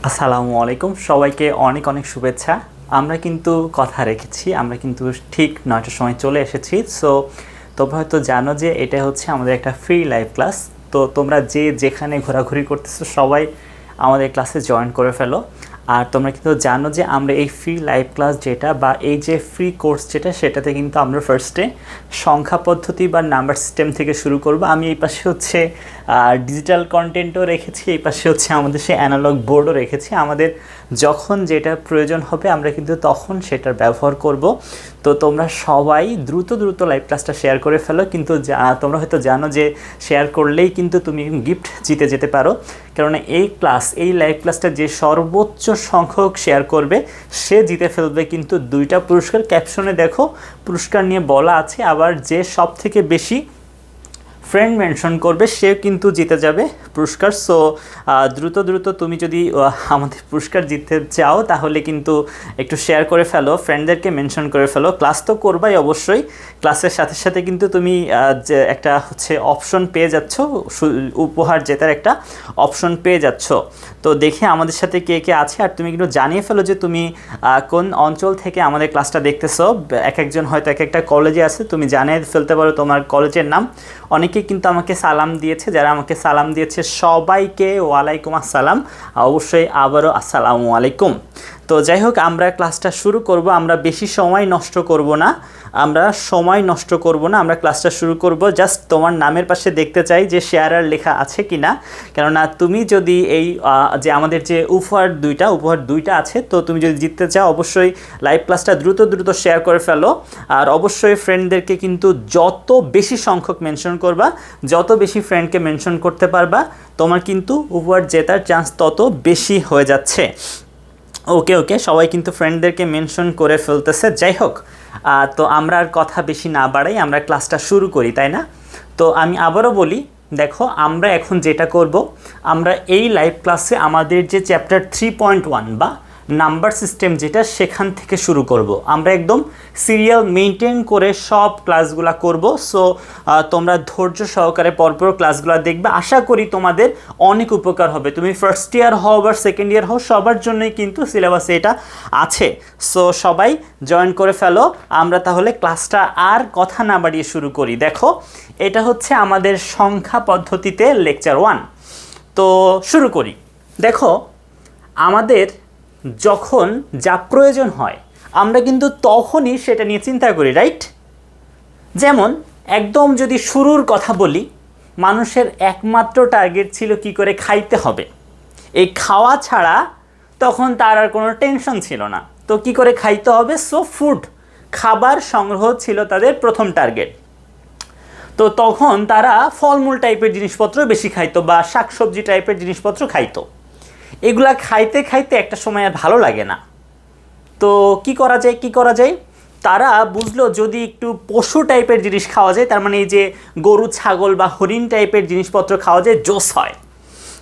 আসসালামু আলাইকুম সবাইকে অনেক অনেক শুভেচ্ছা। আমরা কিন্তু কথা রেখেছি, আমরা কিন্তু ঠিক 9টার সময় চলে এসেছি। সো তোমরা হয়তো জানো যে এটা হচ্ছে আমাদের একটা ফ্রি লাইভ ক্লাস। তো তোমরা যে যেখানে ঘোরাঘুরি করতেছো সবাই আমাদের ক্লাসে জয়েন করে ফেলো। আর তোমরা কিন্তু জানো যে আমরা এই ফ্রি লাইভ ক্লাস যেটা বা এই যে ফ্রি কোর্স যেটা সেটাতে কিন্তু আমরা ফার্স্টে সংখ্যা পদ্ধতি বা নাম্বার সিস্টেম থেকে শুরু করব। আমি এই পাশে হচ্ছে ডিজিটাল কন্টেন্টও রেখেছি, এই পাশে হচ্ছে আমাদের সে অ্যানালগ বোর্ডও রেখেছি। আমাদের যখন যেটা প্রয়োজন হবে আমরা কিন্তু তখন সেটার ব্যবহার করব। তো তোমরা সবাই দ্রুত দ্রুত লাইভ ক্লাসটা শেয়ার করে ফেলো। কিন্তু তোমরা হয়তো জানো যে শেয়ার করলেই কিন্তু তুমি গিফট জিতে যেতে পারো, কেননা এই লাইভ ক্লাসটা যে সর্বোচ্চ সংখ্যক শেয়ার করবে সে জিতে ফেলবে কিন্তু 2টা পুরস্কার। ক্যাপশনে দেখো পুরস্কার নিয়ে বলা আছে, আবার যে সব থেকে বেশি ফ্রেন্ড মেনশন করবে সে কিন্তু জিতে যাবে পুরস্কার। সো দ্রুত দ্রুত তুমি যদি আমাদের পুরস্কার জিততে চাও তাহলে কিন্তু একটু শেয়ার করে ফেলো, ফ্রেন্ডদেরকে মেনশন করে ফেলো। ক্লাস তো করবাই অবশ্যই, ক্লাসের সাথে সাথে কিন্তু তুমি যে একটা হচ্ছে অপশন পেয়ে যাচ্ছ, উপহার জেতার একটা অপশন পেয়ে যাচ্ছ। তো দেখে আমাদের সাথে কে কে আছে, আর তুমি কিন্তু জানিয়ে ফেলো যে তুমি কোন অঞ্চল থেকে আমাদের ক্লাসটা দেখতেছো। এক একজন হয়তো এক একটা কলেজে আছে, তুমি জানিয়ে ফেলতে পারো তোমার কলেজের নাম। অনেকে কিন্তু আমাকে সালাম দিয়েছে, যারা আমাকে সালাম দিয়েছে সবাইকে ওয়ালাইকুম আসসালাম, অবশ্যই আবারও আসসালামু আলাইকুম। তো যাই হোক, আমরা ক্লাসটা শুরু করব। আমরা বেশি সময় নষ্ট করব না, আমরা ক্লাসটা শুরু করব। জাস্ট তোমার নামের পাশে দেখতে চাই যে শেয়ারার লেখা আছে কি না, কেননা তুমি যদি এই যে আমাদের যে উপহার দুইটা আছে, তো তুমি যদি জিততে চাও অবশ্যই লাইভ ক্লাসটা দ্রুত দ্রুত শেয়ার করে ফেলো। আর অবশ্যই ফ্রেন্ডদেরকে কিন্তু যত বেশি সংখ্যক মেনশন করবা, যত বেশি ফ্রেন্ডকে মেনশন করতে পারবা, তোমার কিন্তু উপহার জেতার চান্স তত বেশি হয়ে যাচ্ছে। ওকে, সবাই কিন্তু ফ্রেন্ডদেরকে মেনশন করে ফেলতেছে। যাই হোক, তো আমরা আর কথা বেশি না বাড়াই, আমরা ক্লাসটা শুরু করি, তাই না? তো আমি আবারও বলি, দেখো আমরা এখন যেটা করব, আমরা এই লাইভ ক্লাসে আমাদের যে চ্যাপ্টার 3.1 বা নাম্বার সিস্টেম যেটা, সেখান থেকে শুরু করব। আমরা একদম সিরিয়াল মেনটেন করে সব ক্লাসগুলো করব। সো তোমরা ধৈর্য সহকারে পরপর ক্লাসগুলো দেখবে, আশা করি তোমাদের অনেক উপকার হবে। তুমি ফার্স্ট ইয়ার হও বা সেকেন্ড ইয়ার হও, সবার জন্যই কিন্তু সিলেবাসে এটা আছে। সো সবাই জয়েন করে ফেলো। আমরা তাহলে ক্লাসটা আর কথা না বাড়িয়ে শুরু করি। দেখো, এটা হচ্ছে আমাদের সংখ্যা পদ্ধতিতে লেকচার 1। তো শুরু করি। দেখো, আমাদের যখন যা প্রয়োজন হয় আমরা কিন্তু তখনই সেটা নিয়ে চিন্তা করি, রাইট? যেমন একদম যদি শুরুর কথা বলি, মানুষের একমাত্র টার্গেট ছিল কি করে খাইতে হবে। এই খাওয়া ছাড়া তখন তার আর কোনো টেনশন ছিল না। তো কি করে খাইতে হবে, সো ফুড, খাবার সংগ্রহ ছিল তাদের প্রথম টার্গেট। তো তখন তারা ফলমূল টাইপের জিনিসপত্র বেশি খাইতো বা শাকসবজি টাইপের জিনিসপত্র খাইতো। এগুলা খাইতে খাইতে একটা সময় আর ভালো লাগে না। তো কি করা যায়, তারা বুঝলো যদি একটু পশু টাইপের জিনিস খাওয়া যায়, তার মানে এই যে গরু ছাগল বা হরিণ টাইপের জিনিসপত্র খাওয়া যায়, জোস হয়।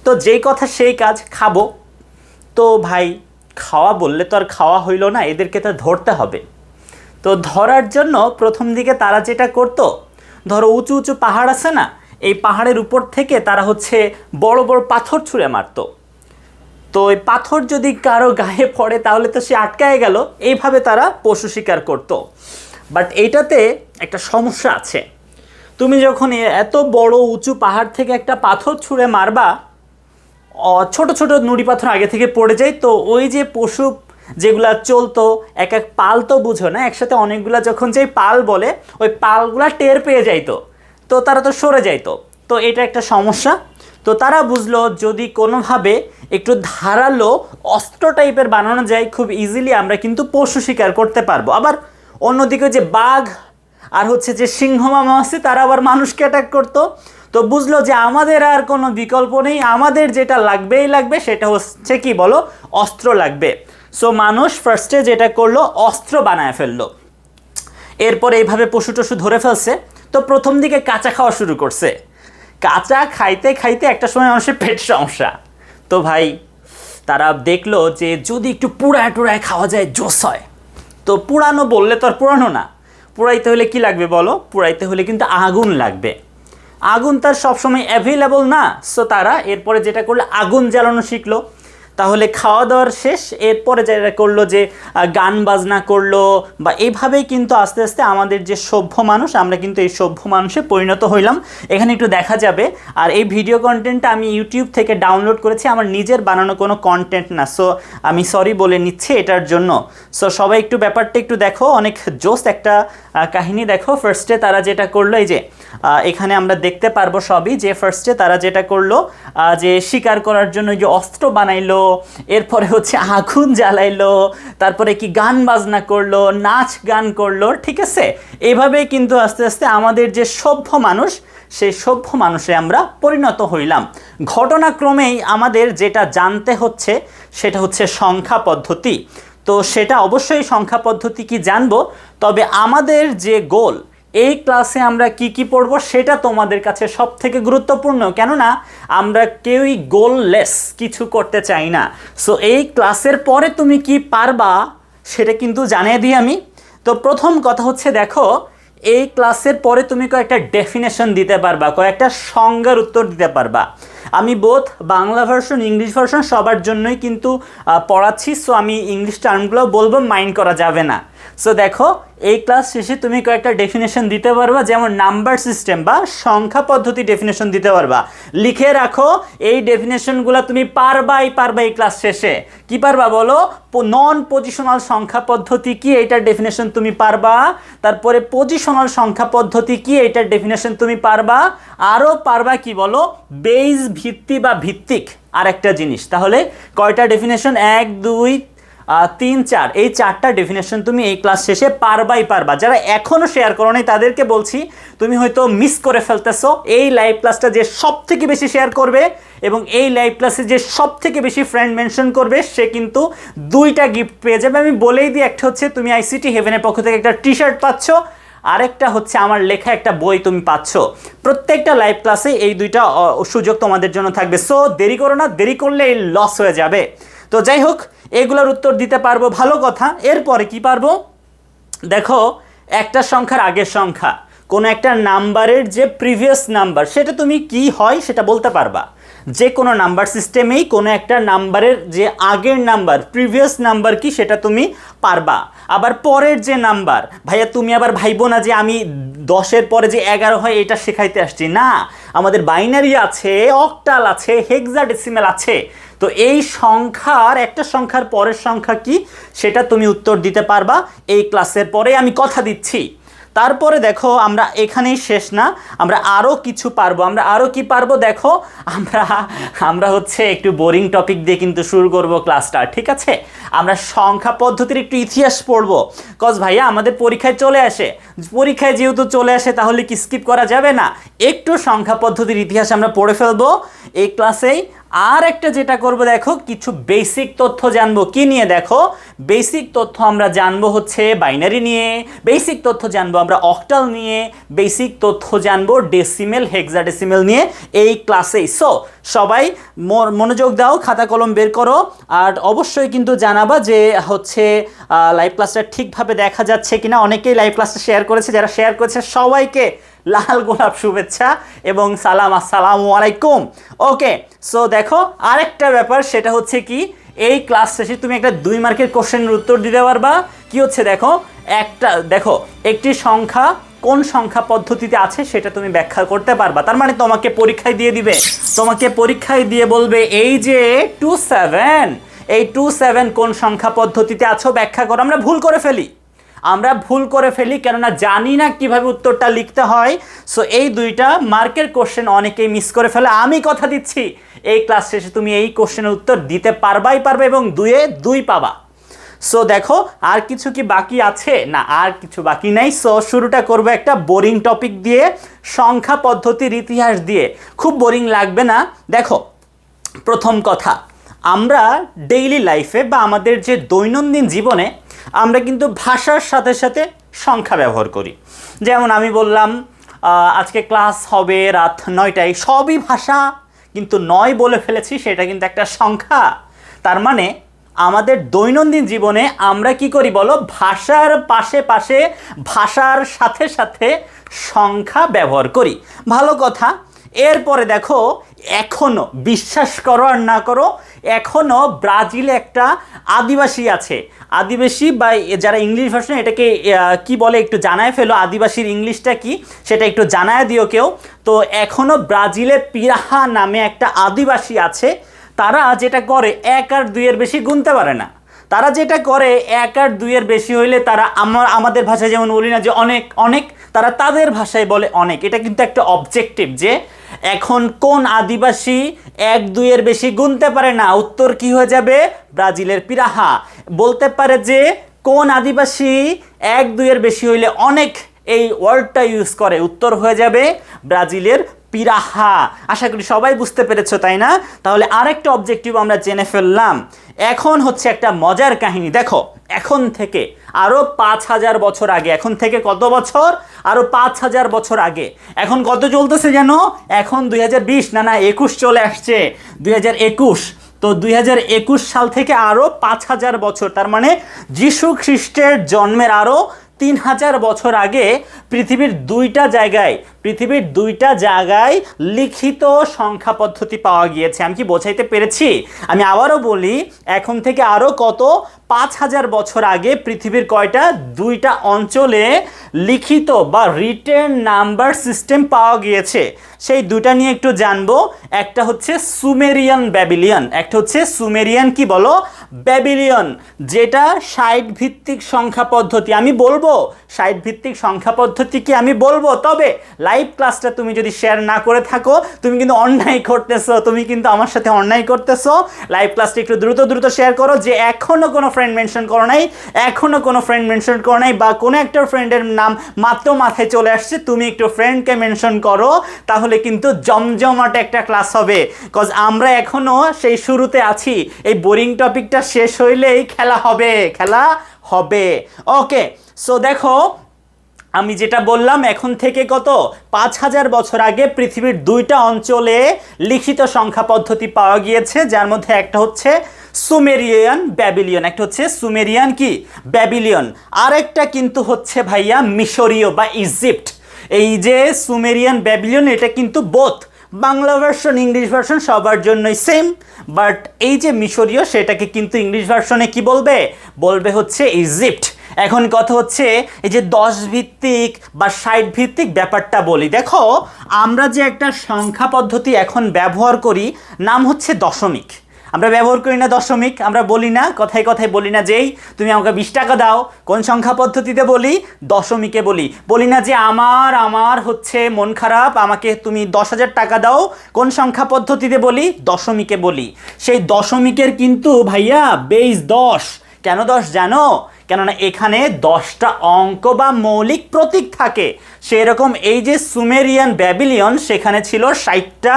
তো যেই কথা সেই কাজ, খাবো। তো ভাই, খাওয়া বললে তো আর খাওয়া হইল না, এদেরকে তো ধরতে হবে। তো ধরার জন্য প্রথম দিকে তারা যেটা করতো, ধরো উঁচু উঁচু পাহাড় আছে না, এই পাহাড়ের উপর থেকে তারা হচ্ছে বড় বড় পাথর ছুঁড়ে মারতো। তো ওই পাথর যদি কারো গায়ে পড়ে তাহলে তো সে আটকায় গেল। এইভাবে তারা পশু শিকার করত। বাট এইটাতে একটা সমস্যা আছে। তুমি যখন এত বড় উঁচু পাহাড় থেকে একটা পাথর ছুঁড়ে মারবা, ছোট ছোট নুড়ি পাথর আগে থেকে পড়ে যায়। তো ওই যে পশু যেগুলা চলতো, এক এক পাল তো বুঝো না, একসাথে অনেকগুলা যখন যেই পাল বলে, ওই পালগুলা টের পেয়ে যাইতো, তো তারা তো সরে যাইতো। তো এটা একটা সমস্যা। তো তারা বুঝলো যদি কোনোভাবে একটু ধারালো অস্ত্র টাইপের বানানো যায়, খুব ইজিলি আমরা কিন্তু পশু শিকার করতে পারবো। আবার অন্যদিকে যে বাঘ আর হচ্ছে যে সিংহ মামা আছে, তারা আবার মানুষকে অ্যাটাক করতো। তো বুঝলো যে আমাদের আর কোনো বিকল্প নেই, আমাদের যেটা লাগবেই লাগবে সেটা হচ্ছে কি বলো, অস্ত্র লাগবে। সো মানুষ ফার্স্টে যেটা করলো, অস্ত্র বানায় ফেললো। এরপর এইভাবে পশু টশু ধরে ফেলছে। তো প্রথম দিকে কাঁচা খাওয়া শুরু করছে। কাঁচা খাইতে খাইতে একটা সময় মানুষের পেট সমস্যা। তো ভাই, তারা দেখলো যে যদি একটু পুড়ায় টুড়ায় খাওয়া যায়, জোস হয়। তো পুরানো বললে তো আর পুরানো না, পুরাইতে হলে কি লাগবে বলো, পুরাইতে হলে কিন্তু আগুন লাগবে। আগুন তার সবসময় অ্যাভেলেবল না। সো তারা এরপরে যেটা করলো, আগুন জ্বালানো শিখলো। তাহলে খাওয়া দাওয়ার শেষ, এরপরে যারা করলো যে গান বাজনা করলো, বা এইভাবেই কিন্তু আস্তে আস্তে আমাদের যে সভ্য মানুষ, আমরা কিন্তু এই সভ্য মানুষে পরিণত হইলাম। এখানে একটু দেখা যাবে। আর এই ভিডিও কন্টেন্টটা আমি ইউটিউব থেকে ডাউনলোড করেছি, আমার নিজের বানানো কোনো কন্টেন্ট না, সো আমি সরি বলে নিচ্ছি এটার জন্য। সো সবাই একটু ব্যাপারটা একটু দেখো, অনেক জোস একটা কাহিনী। দেখো ফার্স্টে তারা যেটা করলো, এই যে এখানে আমরা দেখতে পারবো সবই, যে ফার্স্টে তারা যেটা করলো যে শিকার করার জন্য যে অস্ত্র বানাইলো, এরপরে হচ্ছে আগুন জ্বালাইলো, তারপরে কি গান বাজনা করলো, নাচ গান করলো, ঠিক আছে। এইভাবেই কিন্তু আস্তে আস্তে আমাদের যে সভ্য মানুষ, সেই সভ্য মানুষে আমরা পরিণত হইলাম। ঘটনাক্রমেই আমাদের যেটা জানতে হচ্ছে সেটা হচ্ছে সংখ্যা পদ্ধতি। তো সেটা অবশ্যই সংখ্যা পদ্ধতি কি জানবো, তবে আমাদের যে গোল, এই ক্লাসে আমরা কি কি পড়ব সেটা তোমাদের কাছে সব থেকে গুরুত্বপূর্ণ, কেননা আমরা কেউই গোললেস কিছু করতে চাই না। সো এই ক্লাসের পরে তুমি কি পারবা সেটা কিন্তু জানিয়ে দিই আমি। তো প্রথম কথা হচ্ছে, দেখো এই ক্লাসের পরে তুমি কয়েকটা ডেফিনেশন দিতে পারবা, কয়েকটা সংজ্ঞার উত্তর দিতে পারবা। আমি both Bangla version English version সবার জন্যই কিন্তু পড়াচ্ছি, সো আমি ইংলিশ টার্মগুলো বলবো, মাইন্ড করা যাবে না। সো দেখো এই ক্লাস শেষে তুমি কয়েকটা ডেফিনেশন দিতে পারবা, যেমন নাম্বার সিস্টেম বা সংখ্যা পদ্ধতি ডেফিনেশন দিতে পারবা। লিখে রাখো, এই ডেফিনেশনগুলো তুমি পারবা এই ক্লাস শেষে। কি পারবা বলো? নন পজিশনাল সংখ্যা পদ্ধতি কি, এইটার ডেফিনেশন তুমি পারবা। তারপরে পজিশনাল সংখ্যা পদ্ধতি কি, এইটার ডেফিনেশন তুমি পারবা। আরও পারবা কি বলো? বেজ ভিত্তি বা ভিত্তিক আরেকটা জিনিস। তাহলে কয়টা ডেফিনেশন? 1 2 3 4, এই 4টা ডেফিনেশন তুমি এই ক্লাস শেষে পারবাই পারবা। যারা এখনও শেয়ার করো নাই তাদেরকে বলছি, তুমি হয়তো মিস করে ফেলতেছো। এই লাইভ ক্লাসটা যে সব থেকে বেশি শেয়ার করবে এবং এই লাইভ ক্লাসে যে সব থেকে বেশি ফ্রেন্ড মেনশন করবে, সে কিন্তু 2টা গিফট পেয়ে যাবে। আমি বলেই দিই, একটা হচ্ছে তুমি আইসিটি হেভেনের পক্ষ থেকে একটা টি শার্ট পাচ্ছ, আরেকটা হচ্ছে আমার লেখা একটা বই তুমি পাচ্ছ। প্রত্যেকটা লাইভ ক্লাসে এই 2টা সুযোগ তোমাদের জন্য থাকবে। সো দেরি করো না, দেরি করলে এই লস হয়ে যাবে। তো যাই হোক, এগুলোর উত্তর দিতে পারবো, ভালো কথা। এরপরে কি পারবো? দেখো একটা সংখ্যার আগের সংখ্যা, কোনো একটা নাম্বারের যে প্রিভিয়াস নাম্বার, সেটা তুমি কি হয় সেটা বলতে পারবা। যে কোনো নাম্বার সিস্টেমেই কোনো একটা নাম্বারের যে আগের নাম্বার, প্রিভিয়াস নাম্বার কি, সেটা তুমি পারবা। আবার পরের যে নাম্বার, ভাইয়া তুমি আবার ভাইবো না যে আমি 10-এর পরে যে 11 হয় এটা শেখাইতে আসছি না। আমাদের বাইনারি আছে, অক্টাল আছে, হেক্সাডেসিমাল আছে। তো এই সংখ্যার, একটা সংখ্যার পরের সংখ্যা কি সেটা তুমি উত্তর দিতে পারবা এই ক্লাসের পরে, আমি কথা দিচ্ছি। তারপরে দেখো আমরা এখানেই শেষ না, আমরা আরও কিছু পারবো। আমরা আরও কি পারবো? দেখো আমরা হচ্ছে একটু বোরিং টপিক দিয়ে কিন্তু শুরু করব ক্লাসটা, ঠিক আছে। আমরা সংখ্যা পদ্ধতির একটু ইতিহাস পড়বো, কজ ভাইয়া আমাদের পরীক্ষায় চলে আসে। পরীক্ষায় যেহেতু চলে আসে তাহলে কি স্কিপ করা যাবে না? একটু সংখ্যা পদ্ধতির ইতিহাস আমরা পড়ে ফেলবো এই ক্লাসেই। আর একটা যেটা করব, দেখো কিছু বেসিক তথ্য জানবো। কি নিয়ে? দেখো বেসিক তথ্য আমরা জানবো হচ্ছে বাইনারি নিয়ে, বেসিক তথ্য জানবো আমরা অক্টাল নিয়ে, বেসিক তথ্য জানবো ডেসিমেল, হেক্সাডেসিমেল নিয়ে এই ক্লাসেই। সো সবাই মনোযোগ দাও, খাতা কলম বের করো, আর অবশ্যই কিন্তু জানাবা যে হচ্ছে লাইভ ক্লাসটা ঠিকভাবে দেখা যাচ্ছে কিনা। অনেকেই লাইভ ক্লাসটা শেয়ার করেছে, যারা শেয়ার করেছে সবাইকে লাল গোলাপ শুভেচ্ছা এবং সালাম, আসসালামু আলাইকুম। ওকে, সো দেখো আরেকটা ব্যাপার, সেটা হচ্ছে কি, এই ক্লাস শেষে তুমি একটা 2 মার্কের কোশ্চেনের উত্তর দিতে পারবা। কি হচ্ছে? দেখো একটি সংখ্যা কোন সংখ্যা পদ্ধতিতে আছে সেটা তুমি ব্যাখ্যা করতে পারবা। তার মানে তোমাকে পরীক্ষায় দিয়ে দিবে, তোমাকে পরীক্ষায় দিয়ে বলবে এই যে 27, এই 27 কোন সংখ্যা পদ্ধতিতে আছো ব্যাখ্যা করো। আমরা ভুল করে ফেলি, কেননা জানি না কিভাবে উত্তরটা লিখতে হয়। সো এই 2টা মার্কের কোশ্চেন অনেকেই মিস করে ফেলে। আমি কথা দিচ্ছি এই ক্লাস শেষে তুমি এই কোশ্চেনের উত্তর দিতে পারবাই পারবে এবং 2-এ 2 পাবা। সো দেখো আর কিছু কি বাকি আছে? না, আর কিছু বাকি নাই। সো শুরুটা করবো একটা বোরিং টপিক দিয়ে, সংখ্যা পদ্ধতির ইতিহাস দিয়ে। খুব বোরিং লাগবে না। দেখো প্রথম কথা, আমরা ডেইলি লাইফে বা আমাদের যে দৈনন্দিন জীবনে আমরা কিন্তু ভাষার সাথে সাথে সংখ্যা ব্যবহার করি। যেমন আমি বললাম আজকে ক্লাস হবে রাত 9টায়, সবই ভাষা, কিন্তু 9 বলে ফেলেছি, সেটা কিন্তু একটা সংখ্যা। তার মানে আমাদের দৈনন্দিন জীবনে আমরা কি করি বলো? ভাষার পাশে ভাষার সাথে সাথে সংখ্যা ব্যবহার করি। ভালো কথা। এরপরে দেখো, এখনও বিশ্বাস করো আর না করো, এখনও ব্রাজিলে একটা আদিবাসী আছে। আদিবাসী বা যারা ইংলিশ ভার্সন এটাকে কি বলে একটু জানায় ফেলো, আদিবাসীর ইংলিশটা কি সেটা একটু জানায় দিও কেউ। তো এখনও ব্রাজিলে পিরাহা নামে একটা আদিবাসী আছে, তারা যেটা করে 1 আর 2 এর বেশি গুনতে পারে না। তারা যেটা করে 1 আর 2 এর বেশি হইলে তারা আমাদের ভাষায় যেমন বলি না যে অনেক অনেক, তারা তাদের ভাষায় বলে অনেক। এটা কিন্তু একটা অবজেক্টিভ যে এখন কোন আদিবাসী 1 2 এর বেশি গুনতে পারে না, উত্তর কি হয়ে যাবে? ব্রাজিলের পিরাহা। বলতে পারে যে কোন আদিবাসী 1 2 এর বেশি হইলে অনেক এই ওয়ার্ডটা ইউজ করে, উত্তর হয়ে যাবে ব্রাজিলের পিরাহা। আশা করি সবাই বুঝতে পেরেছো, তাই না? তাহলে আরেকটা অবজেক্টিভ আমরা জেনে ফেললাম। এখন হচ্ছে একটা মজার কাহিনী। দেখো, এখন থেকে আরো 5000 বছর আগে, এখন থেকে কত বছর? আরো 5000 বছর আগে। এখন কত চলতেছে জানো? এখন 2020 না 21 চলে আসছে, 2021। তো 2021 সাল থেকে আরো 5000 বছর, তার মানে যীশু খ্রিস্টের জন্মের আরো 3000 বছর আগে পৃথিবীর দুইটা জায়গায় লিখিত সংখ্যা পদ্ধতি পাওয়া গিয়েছে। আমি কি বোঝাইতে পেরেছি? আমি আবারও বলি, এখন থেকে আরও কত 5000 বছর আগে পৃথিবীর কয়টা? 2টা অঞ্চলে লিখিত বা রিটেন নাম্বার সিস্টেম পাওয়া গিয়েছে। সেই দুটা নিয়ে একটু জানবো। একটা হচ্ছে সুমেরিয়ান ব্যাবিলিয়ন, একটা হচ্ছে সুমেরিয়ান কি বলো? ব্যাবিলিয়ন, যেটা 60 ভিত্তিক সংখ্যা পদ্ধতি। আমি বলবো 60 ভিত্তিক সংখ্যা পদ্ধতি কি আমি বলবো, তবে লাইভ ক্লাসটা তুমি যদি শেয়ার না করে থাকো তুমি কিন্তু অন্যায় করতেছো, তুমি কিন্তু আমার সাথে অন্যায় করতেছো। লাইভ ক্লাসটা একটু দ্রুত শেয়ার করো। যে এখনো কোনো ফ্রেন্ড মেনশন করো নাই, বা কোনো একটা ফ্রেন্ডের নাম মাত্র মাথায় চলে আসছে, তুমি একটু ফ্রেন্ডকে মেনশন করো, তাহলে কিন্তু জমজমাট একটা ক্লাস হবে। কজ আমরা এখনো সেই শুরুতে আছি, এই বোরিং টপিকটা শেষ হইলেই খেলা হবে। ওকে, সো দেখো আমি যেটা বললাম, এখন থেকে কত 5000 বছর আগে পৃথিবীর 2টা অঞ্চলে লিখিত সংখ্যা পদ্ধতি পাওয়া গিয়েছে, যার মধ্যে একটা হচ্ছে সুমেরিয়ান ব্যাবিলিয়ন, একটা হচ্ছে সুমেরিয়ান কি ব্যাবিলিয়ন, আরেকটা কিন্তু হচ্ছে ভাইয়া মিশরীয় বা ইজিপ্ট। এই যে সুমেরিয়ান ব্যাবিলিয়ন এটা কিন্তু both Bangla version English version সবার জন্যই সেম, বাট এই যে মিশরীয় সেটাকে কিন্তু ইংলিশ ভার্সনে কি বলবে হচ্ছে ইজিপ্ট। এখন কথা হচ্ছে এই যে 10 ভিত্তিক বা 60 ভিত্তিক ব্যাপারটা বলি। দেখো, আমরা যে একটা সংখ্যা পদ্ধতি এখন ব্যবহার করি, নাম হচ্ছে দশমিক। আমরা ব্যবহার করি না দশমিক, আমরা বলি না, কথায় বলি না যেই তুমি আমাকে 20 টাকা দাও, কোন সংখ্যা পদ্ধতিতে বলি? দশমিকে বলি না যে আমার হচ্ছে মন খারাপ, আমাকে তুমি 10,000 টাকা দাও, কোন সংখ্যা পদ্ধতিতে বলি? দশমিকে বলি। সেই দশমিকের কিন্তু ভাইয়া বেস 10। কেন 10 জানো? কেননা এখানে 10টা অঙ্ক বা মৌলিক প্রতীক থাকে। সেরকম এই যে সুমেরিয়ান ব্যাবিলিয়ন সেখানে ছিল 60টা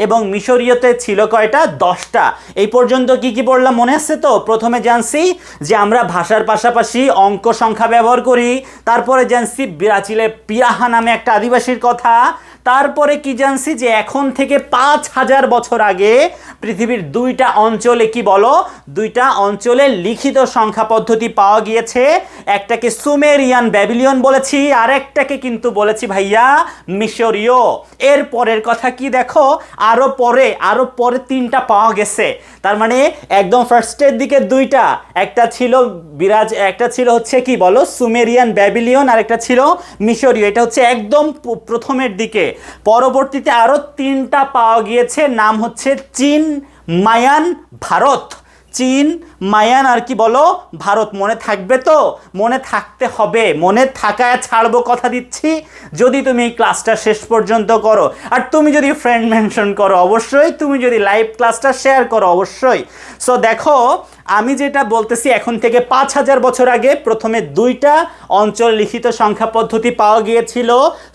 এবং মিশরীয়তে ছিল কয়টা? 10টা। এই পর্যন্ত কি পড়লাম মনে আছে তো? প্রথমে জানছি যে আমরা ভাষার পাশাপাশি অঙ্ক সংখ্যা ব্যবহার করি, তারপরে জানছি ব্রাজিলে পিরাহা নামে একটা আদিবাসীর কথা, তারপরে কি জানছি যে এখন থেকে 5000 বছর আগে পৃথিবীর 2টা অঞ্চলে কি বলো? 2টা অঞ্চলে লিখিত সংখ্যা পদ্ধতি পাওয়া গিয়েছে। একটাকে সুমেরিয়ান ব্যাবিলিয়ন বলেছি, আর একটাকে কিন্তু বলেছি ভাইয়া মিশরীয়। এর পরের কথা কি দেখো, আরো পরে 3টা পাওয়া গেছে। তার মানে একদম ফার্স্টের দিকে 2টা, একটা ছিল হচ্ছে কি বলো সুমেরিয়ান ব্যাবিলিয়ন, আর একটা ছিল মিশরীয়। এটা হচ্ছে একদম প্রথমের দিকে। পরবর্তীতে আরো 3টা পাওয়া গিয়েছে, নাম হচ্ছে চীন, মায়ান, ভারত। চীন, মায়ান আর কি বলো? ভারত। মনে থাকবে তো? মনে থাকতে হবে, মনে থাকায় ছাড়বো কথা দিচ্ছি, যদি তুমি এই ক্লাসটা শেষ পর্যন্ত করো, আর তুমি যদি ফ্রেন্ড মেনশন করো অবশ্যই, তুমি যদি লাইভ ক্লাসটা শেয়ার করো অবশ্যই। সো দেখো, আমি যেটা বলতেছি, এখন থেকে 5000 বছর আগে প্রথমে 2টা অঞ্চল লিখিত সংখ্যা পদ্ধতি পাওয়া গিয়েছিল,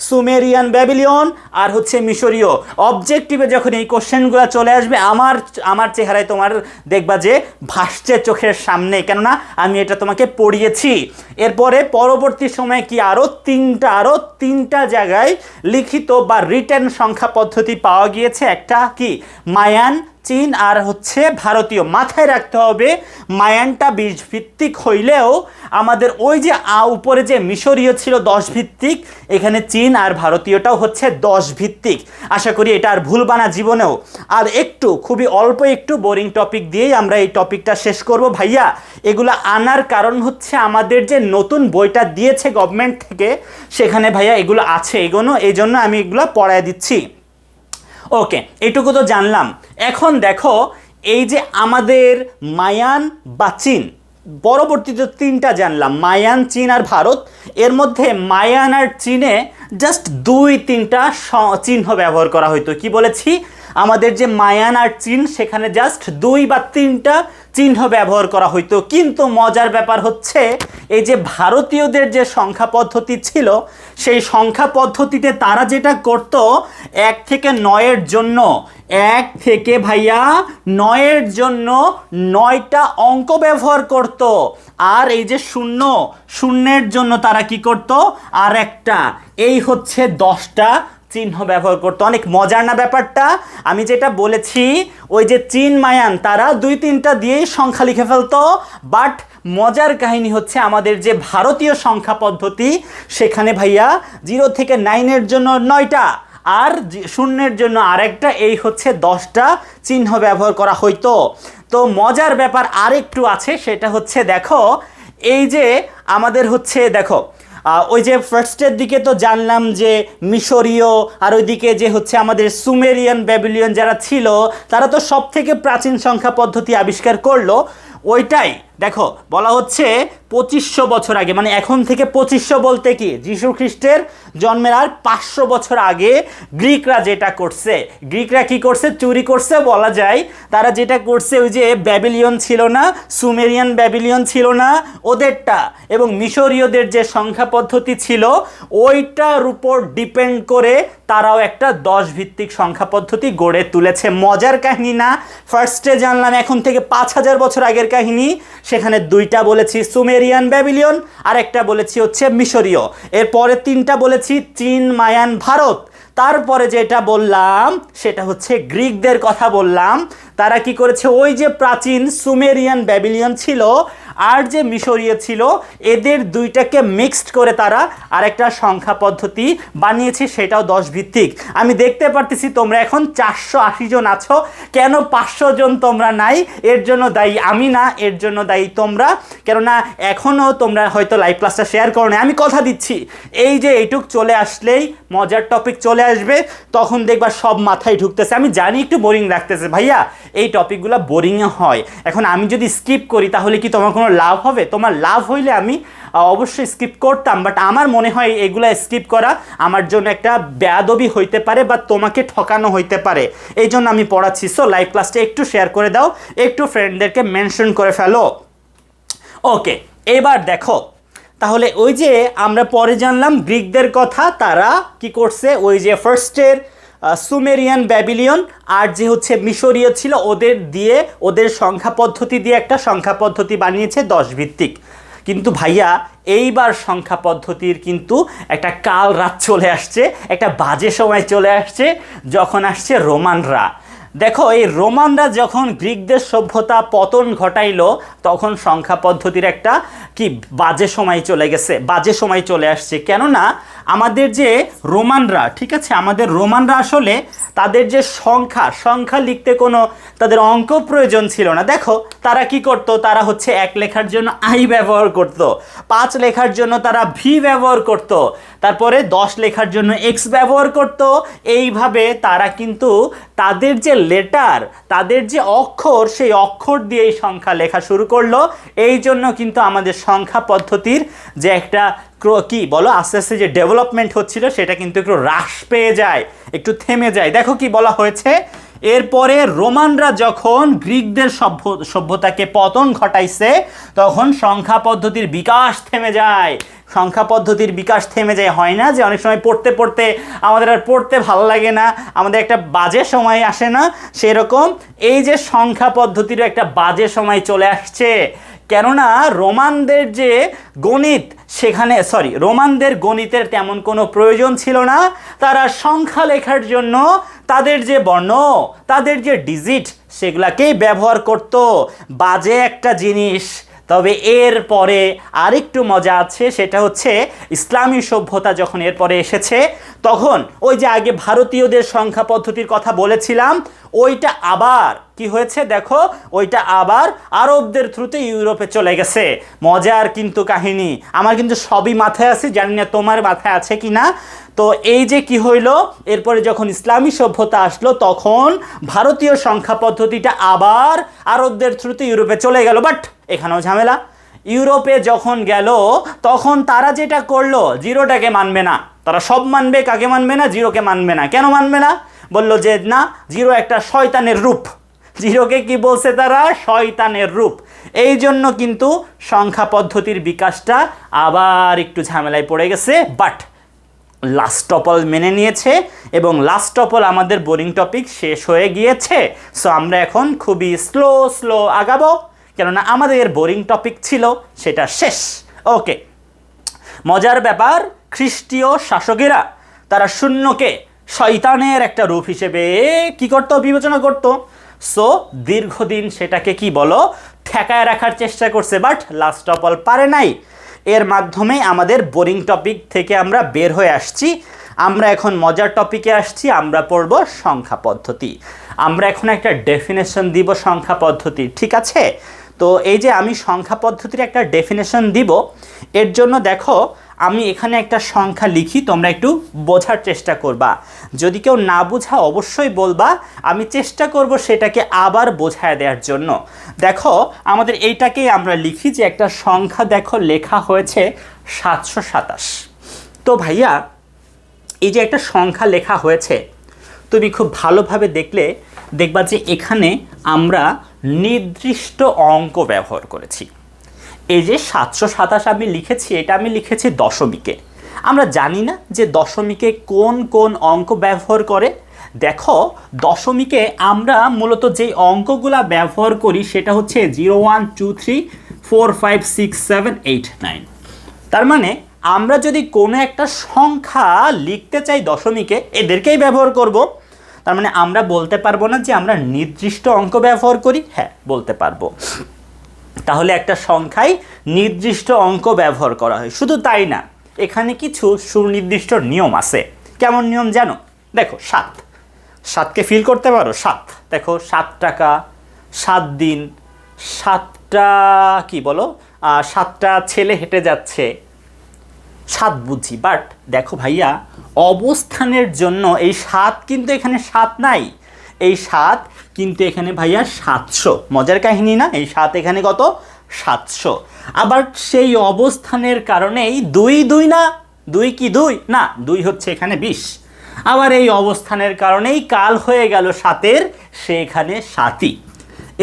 সুমেরিয়ান ব্যাবিলিয়ন আর হচ্ছে মিশরীয়। অবজেক্টিভে যখন এই কোশ্চেনগুলো চলে আসবে, আমার চেহারায় তোমার দেখবা যে ভাসছে চোখের সামনে, কেননা আমি এটা তোমাকে পড়িয়েছি। এরপরে পরবর্তী সময়ে কি আরো 3টা জায়গায় লিখিত বা রিটেন সংখ্যা পদ্ধতি পাওয়া গিয়েছে। একটা কি মায়ান চীন আর হচ্ছে ভারতীয়। মাথায় রাখতে হবে মায়ানটা 20 ভিত্তিক হইলেও আমাদের ওই যে উপরে যে মিশরীয় ছিল 10 ভিত্তিক, এখানে চীন আর ভারতীয়টাও হচ্ছে 10 ভিত্তিক। আশা করি এটা আর ভুলবা না জীবনেও। আর একটু খুবই অল্প একটু বোরিং টপিক দিয়েই আমরা এই টপিকটা শেষ করব ভাইয়া। এগুলো আনার কারণ হচ্ছে আমাদের যে নতুন বইটা দিয়েছে গভর্নমেন্ট থেকে, সেখানে ভাইয়া এগুলো আছে এগোনো, এই জন্য আমি এগুলো পড়ায় দিচ্ছি। ওকে, এটুকু তো জানলাম। এখন দেখো এই যে আমাদের মায়ান বা চীন, পরবর্তীতে 3টা জানলাম, মায়ান, চীন আর ভারত। এর মধ্যে মায়ান আর চীনে জাস্ট 2-3টা চিহ্ন ব্যবহার করা হইতো। কি বলেছি? আমাদের যে মায়ান আর চীন, সেখানে জাস্ট 2 বা 3টা চিহ্ন ব্যবহার করা হইতো। কিন্তু মজার ব্যাপার হচ্ছে এই যে ভারতীয়দের যে সংখ্যা পদ্ধতি ছিল, সেই সংখ্যা পদ্ধতিতে তারা যেটা করত, 1 থেকে 9-এর জন্য, 1 থেকে ভাইয়া 9-এর জন্য 9টা অঙ্ক ব্যবহার করত। আর এই যে 0-0-এর জন্য তারা কি করত? আর একটা, এই হচ্ছে 10টা চিহ্ন ব্যবহার করতো। অনেক মজার না ব্যাপারটা? আমি যেটা বলেছি, ওই যে চীন মায়ান তারা 2-3টা দিয়েই সংখ্যা লিখে ফেলতো, বাট মজার কাহিনী হচ্ছে আমাদের যে ভারতীয় সংখ্যা পদ্ধতি, সেখানে ভাইয়া 0 থেকে 9-এর জন্য 9টা আর 0-এর জন্য আরেকটা, এই হচ্ছে 10টা চিহ্ন ব্যবহার করা হইতো। তো মজার ব্যাপার আরেকটু আছে, সেটা হচ্ছে দেখো এই যে আমাদের হচ্ছে দেখো ওই যে ফার্স্টের দিকে তো জানলাম যে মিশরীয়, আর ওইদিকে যে হচ্ছে আমাদের সুমেরিয়ান ব্যাবিলিয়ন যারা ছিল, তারা তো সব থেকে প্রাচীন সংখ্যা পদ্ধতি আবিষ্কার করলো। ওইটাই দেখো বলা হচ্ছে 2500 বছর আগে, মানে এখন থেকে 2500 বলতে কি যীশু খ্রিস্টের জন্মের আর 500 বছর আগে গ্রিকরা যেটা করছে, গ্রিকরা কি করছে? চুরি করছে বলা যায়। তারা যেটা করছে, ওই যে ব্যাবিলিয়ন ছিল না, সুমেরিয়ান ব্যাবিলিয়ন ছিল না ওদেরটা, এবং মিশরীয়দের যে সংখ্যা পদ্ধতি ছিল, ওইটার উপর ডিপেন্ড করে তারাও একটা 10 ভিত্তিক সংখ্যা পদ্ধতি গড়ে তুলেছে। মজার কাহিনী না? ফার্স্টে জানলাম এখন থেকে 5000 বছর আগের কাহিনী, সেখানে 2টা বলেছি সুমেরিয়ান ব্যাবিলিয়ন, আর একটা বলেছি হচ্ছে মিশরীয়। এরপরে 3টা বলেছি চীন, মায়ান, ভারত। তারপরে যেটা বললাম সেটা হচ্ছে গ্রিকদের কথা বললাম। তারা কি করেছে? ওই যে প্রাচীন সুমেরিয়ান ব্যাবিলিয়ন ছিল আর যে মিশরীয় ছিল, এদের 2টাকে মিক্সড করে তারা আরেকটা সংখ্যা পদ্ধতি বানিয়েছে, সেটাও 10 ভিত্তিক। আমি দেখতে পারতেছি তোমরা এখন 480 জন আছো। কেন 500 জন তোমরা নাই? এর জন্য দায়ী আমি না, এর জন্য দায়ী তোমরা। কেননা এখনও তোমরা হয়তো লাইভ ক্লাসটা শেয়ার করো না। আমি কথা দিচ্ছি, এই যে এইটুক চলে আসলেই মজার টপিক চলে আসবে, তখন দেখবা সব মাথায় ঢুকতেছে। আমি জানি একটু বোরিং লাগতেছে ভাইয়া, এই টপিকগুলো বোরিংয়ে হয়। এখন আমি যদি স্কিপ করি তাহলে কি তোমার কোনো লাভ হবে? তোমার লাভ হইলে আমি অবশ্যই স্কিপ করতাম, বাট আমার মনে হয় এগুলো স্কিপ করা আমার জন্য একটা বেয়াদবি হইতে পারে বা তোমাকে ঠকানো হইতে পারে। এই জন্য আমি পড়াচ্ছি। সো লাইভ ক্লাসটা একটু শেয়ার করে দাও, একটু ফ্রেন্ডদেরকে মেনশন করে ফেলো। ওকে, এবার দেখো তাহলে ওই যে আমরা পরে জানলাম গ্রিকদের কথা, তারা কি করছে? ওই যে ফার্স্টের সুমেরিয়ান ব্যাবিলিয়ন আর যে হচ্ছে মিশরীয় ছিল, ওদের দিয়ে, ওদের সংখ্যা পদ্ধতি দিয়ে একটা সংখ্যা পদ্ধতি বানিয়েছে 10 ভিত্তিক। কিন্তু ভাইয়া এইবার সংখ্যা পদ্ধতির কিন্তু একটা কাল রাত চলে আসছে, একটা বাজে সময় চলে আসছে, যখন আসছে রোমানরা। দেখো এই রোমানরা যখন গ্রিকদের সভ্যতা পতন ঘটাইলো, তখন সংখ্যা পদ্ধতির একটা কি বাজে সময় চলে গেছে, বাজে সময় চলে আসছে। কেননা আমাদের যে রোমানরা, ঠিক আছে, আমাদের রোমানরা আসলে তাদের যে সংখ্যা লিখতে কোনো তাদের অঙ্ক প্রয়োজন ছিল না। দেখো তারা কি করত? তারা হচ্ছে 1 লেখার জন্য আই ব্যবহার করত, 5 লেখার জন্য তারা ভি ব্যবহার করত, তারপরে 10 লেখার জন্য এক্স ব্যবহার করত। এইভাবে তারা কিন্তু তাদের যে লেটার, তাদের যে অক্ষর, সেই অক্ষর দিয়ে এই সংখ্যা লেখা শুরু করলো। এই জন্য কিন্তু আমাদের সংখ্যা পদ্ধতির যে একটা কি বলো আস্তে আস্তে যে ডেভেলপমেন্ট হচ্ছিল, সেটা কিন্তু একটু হ্রাস পেয়ে যায়, একটু থেমে যায়। দেখো কি বলা হয়েছে, এরপরে রোমানরা যখন গ্রিকদের সভ্যতাকে পতন ঘটাইছে, তখন সংখ্যা পদ্ধতির বিকাশ থেমে যায়। সংখ্যা পদ্ধতির বিকাশ থেমে যায়, হয় না যে অনেক সময় পড়তে পড়তে আমাদের আর পড়তে ভালো লাগে না, আমাদের একটা বাজে সময় আসে না, সেরকম এই যে সংখ্যা পদ্ধতিরও একটা বাজে সময় চলে আসছে। কেননা রোমানদের যে গণিত, সেখানে রোমানদের গণিতের তেমন কোনো প্রয়োজন ছিল না। তারা সংখ্যা লেখার জন্য তাদের যে বর্ণ, তাদের যে ডিজিট, সেগুলাকেই ব্যবহার করত। বাজে একটা জিনিস। তবে এর পরে আরেকটু মজা আছে, সেটা হচ্ছে ইসলামী সভ্যতা যখন এরপরে এসেছে, তখন ওই যে আগে ভারতীয়দের সংখ্যা পদ্ধতির কথা বলেছিলাম, ওইটা আবার কি হয়েছে দেখো, ওইটা আবার আরবদের থ্রুতে ইউরোপে চলে গেছে। মজার কিন্তু কাহিনী, আমার কিন্তু সবই মাথায় আছে, জানি না তোমার মাথায় আছে কি না। তো এই যে কি হইলো, এরপরে যখন ইসলামী সভ্যতা আসলো, তখন ভারতীয় সংখ্যা পদ্ধতিটা আবার আরবদের থ্রুতে ইউরোপে চলে গেল। বাট এখানেও ঝামেলা। ইউরোপে যখন গেল, তখন তারা যেটা করলো, জিরোটাকে মানবে না। তারা সব মানবে, কাকে মানবে না? জিরোকে মানবে না। কেন মানবে না? বলল যে না, জিরো একটা শয়তানের রূপ। জিরোকে কি বলছে তারা? শয়তানের রূপ। এই জন্য কিন্তু সংখ্যা পদ্ধতির বিকাশটা আবার একটু ঝামেলায় পড়ে গেছে। বাট লাস্ট অফ অল মেনে নিয়েছে, এবং লাস্ট অফ অল আমাদের বোরিং টপিক শেষ হয়ে গিয়েছে। সো আমরা এখন খুবই স্লো আগাবো, কেননা আমাদের বোরিং টপিক ছিল সেটা শেষ। ওকে, মজার ব্যাপার, খ্রিস্টীয় শাসকেরা তারা শূন্যকে শয়তানের একটা রূপ হিসেবে কি করত? বিবেচনা করত। সো দীর্ঘদিন সেটাকে কি বলো, ঠেকায় রাখার চেষ্টা করছে, বাট লাস্ট অফ অল পারে নাই। এর মাধ্যমে আমাদের বোরিং টপিক থেকে আমরা বের হয়ে আসছি। আমরা এখন মজার টপিকে আসছি, আমরা পড়ব সংখ্যা পদ্ধতি। আমরা এখন একটা ডেফিনেশন দিব সংখ্যা পদ্ধতি, ঠিক আছে? তো এই যে আমি সংখ্যা পদ্ধতির একটা ডেফিনেশন দিব, এর জন্য দেখো আমি এখানে একটা সংখ্যা লিখি, তোমরা একটু বোঝার চেষ্টা করবা। যদি কেউ না বোঝা অবশ্যই বলবা, আমি চেষ্টা করব সেটাকে আবার বোঝায় দেওয়ার জন্য। দেখো আমাদের এইটাকেই আমরা লিখি যে একটা সংখ্যা দেখো লেখা হয়েছে 727। তো ভাইয়া এই যে একটা সংখ্যা লেখা হয়েছে, তুমি খুব ভালোভাবে দেখবা যে এখানে আমরা নির্দিষ্ট অঙ্ক ব্যবহার করেছি। এই যে 727 আমি লিখেছি, এটা আমি লিখেছি দশমিকে। আমরা জানি না যে দশমিকে কোন কোন অঙ্ক ব্যবহার করে। দেখো দশমিকে আমরা মূলত যেই অঙ্কগুলা ব্যবহার করি সেটা হচ্ছে 0 1 2 3 4 5 6 7 8 9। তার মানে আমরা যদি কোনো একটা সংখ্যা লিখতে চাই দশমিকে, এদেরকেই ব্যবহার করব। তার মানে আমরা বলতে পারবো না যে আমরা নির্দিষ্ট অঙ্ক ব্যবহার করি। হ্যাঁ, বলতে পারবো। তাহলে একটা সংখ্যায় নির্দিষ্ট অঙ্ক ব্যবহার করা হয়। শুধু তাই না, এখানে কিছু সুনির্দিষ্ট নিয়ম আছে। কেমন নিয়ম জানো? দেখো 7কে ফিল করতে পারো? 7 দেখো, 7 টাকা, 7 দিন, 7টা কি বলো, 7টা ছেলে হেঁটে যাচ্ছে, 7 বুঝি। বাট দেখো ভাইয়া, অবস্থানের জন্য এই 7 কিন্তু এখানে 7 নাই, এই 7 কিন্তু এখানে ভাইয়া 700। মজার কাহিনী না? এই 7 এখানে কত? 700। আবার সেই অবস্থানের কারণেই 2 না, 2 কি 2 না, 2 হচ্ছে এখানে 20। আবার এই অবস্থানের কারণেই কাল হয়ে গেল 7-এর, সে এখানে 7ই।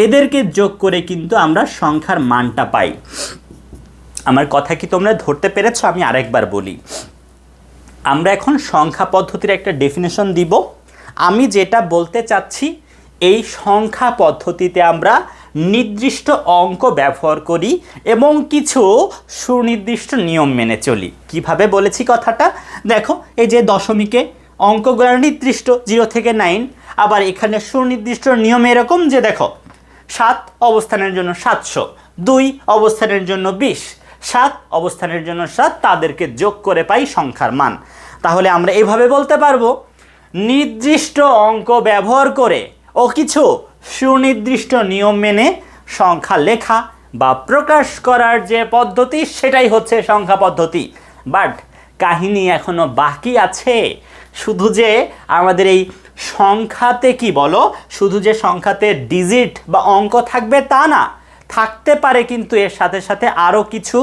এদেরকে যোগ করে কিন্তু আমরা সংখ্যার মানটা পাই। আমার কথা কি তোমরা ধরতে পেরেছো? আমি আরেকবার বলি, আমরা এখন সংখ্যা পদ্ধতির একটা ডেফিনেশন দিব। আমি যেটা বলতে চাচ্ছি, এই সংখ্যা পদ্ধতিতে আমরা নির্দিষ্ট অঙ্ক ব্যবহার করি এবং কিছু সুনির্দিষ্ট নিয়ম মেনে চলি। কিভাবে বলেছি কথাটা? দেখো এই যে দশমিকে অঙ্কগুলো নির্দিষ্ট 0 থেকে 9। আবার এখানে সুনির্দিষ্ট নিয়ম এরকম যে দেখো 7 অবস্থানের জন্য 700, 2 অবস্থানের জন্য 20, 7 অবস্থানের জন্য 7, তাদেরকে যোগ করে পাই সংখ্যার মান। তাহলে আমরা এভাবে বলতে পারবো, নির্দিষ্ট অঙ্ক ব্যবহার করে ও কিছু সুনির্দিষ্ট নিয়ম মেনে সংখ্যা লেখা বা প্রকাশ করার যে পদ্ধতি, সেটাই হচ্ছে সংখ্যা পদ্ধতি। বাট কাহিনী এখনো বাকি আছে। শুধু যে আমাদের এই সংখ্যাতে কি বলো, শুধু যে সংখ্যাতে ডিজিট বা অঙ্ক থাকবে তা না, থাকতে পারে কিন্তু এর সাথে সাথে আরও কিছু।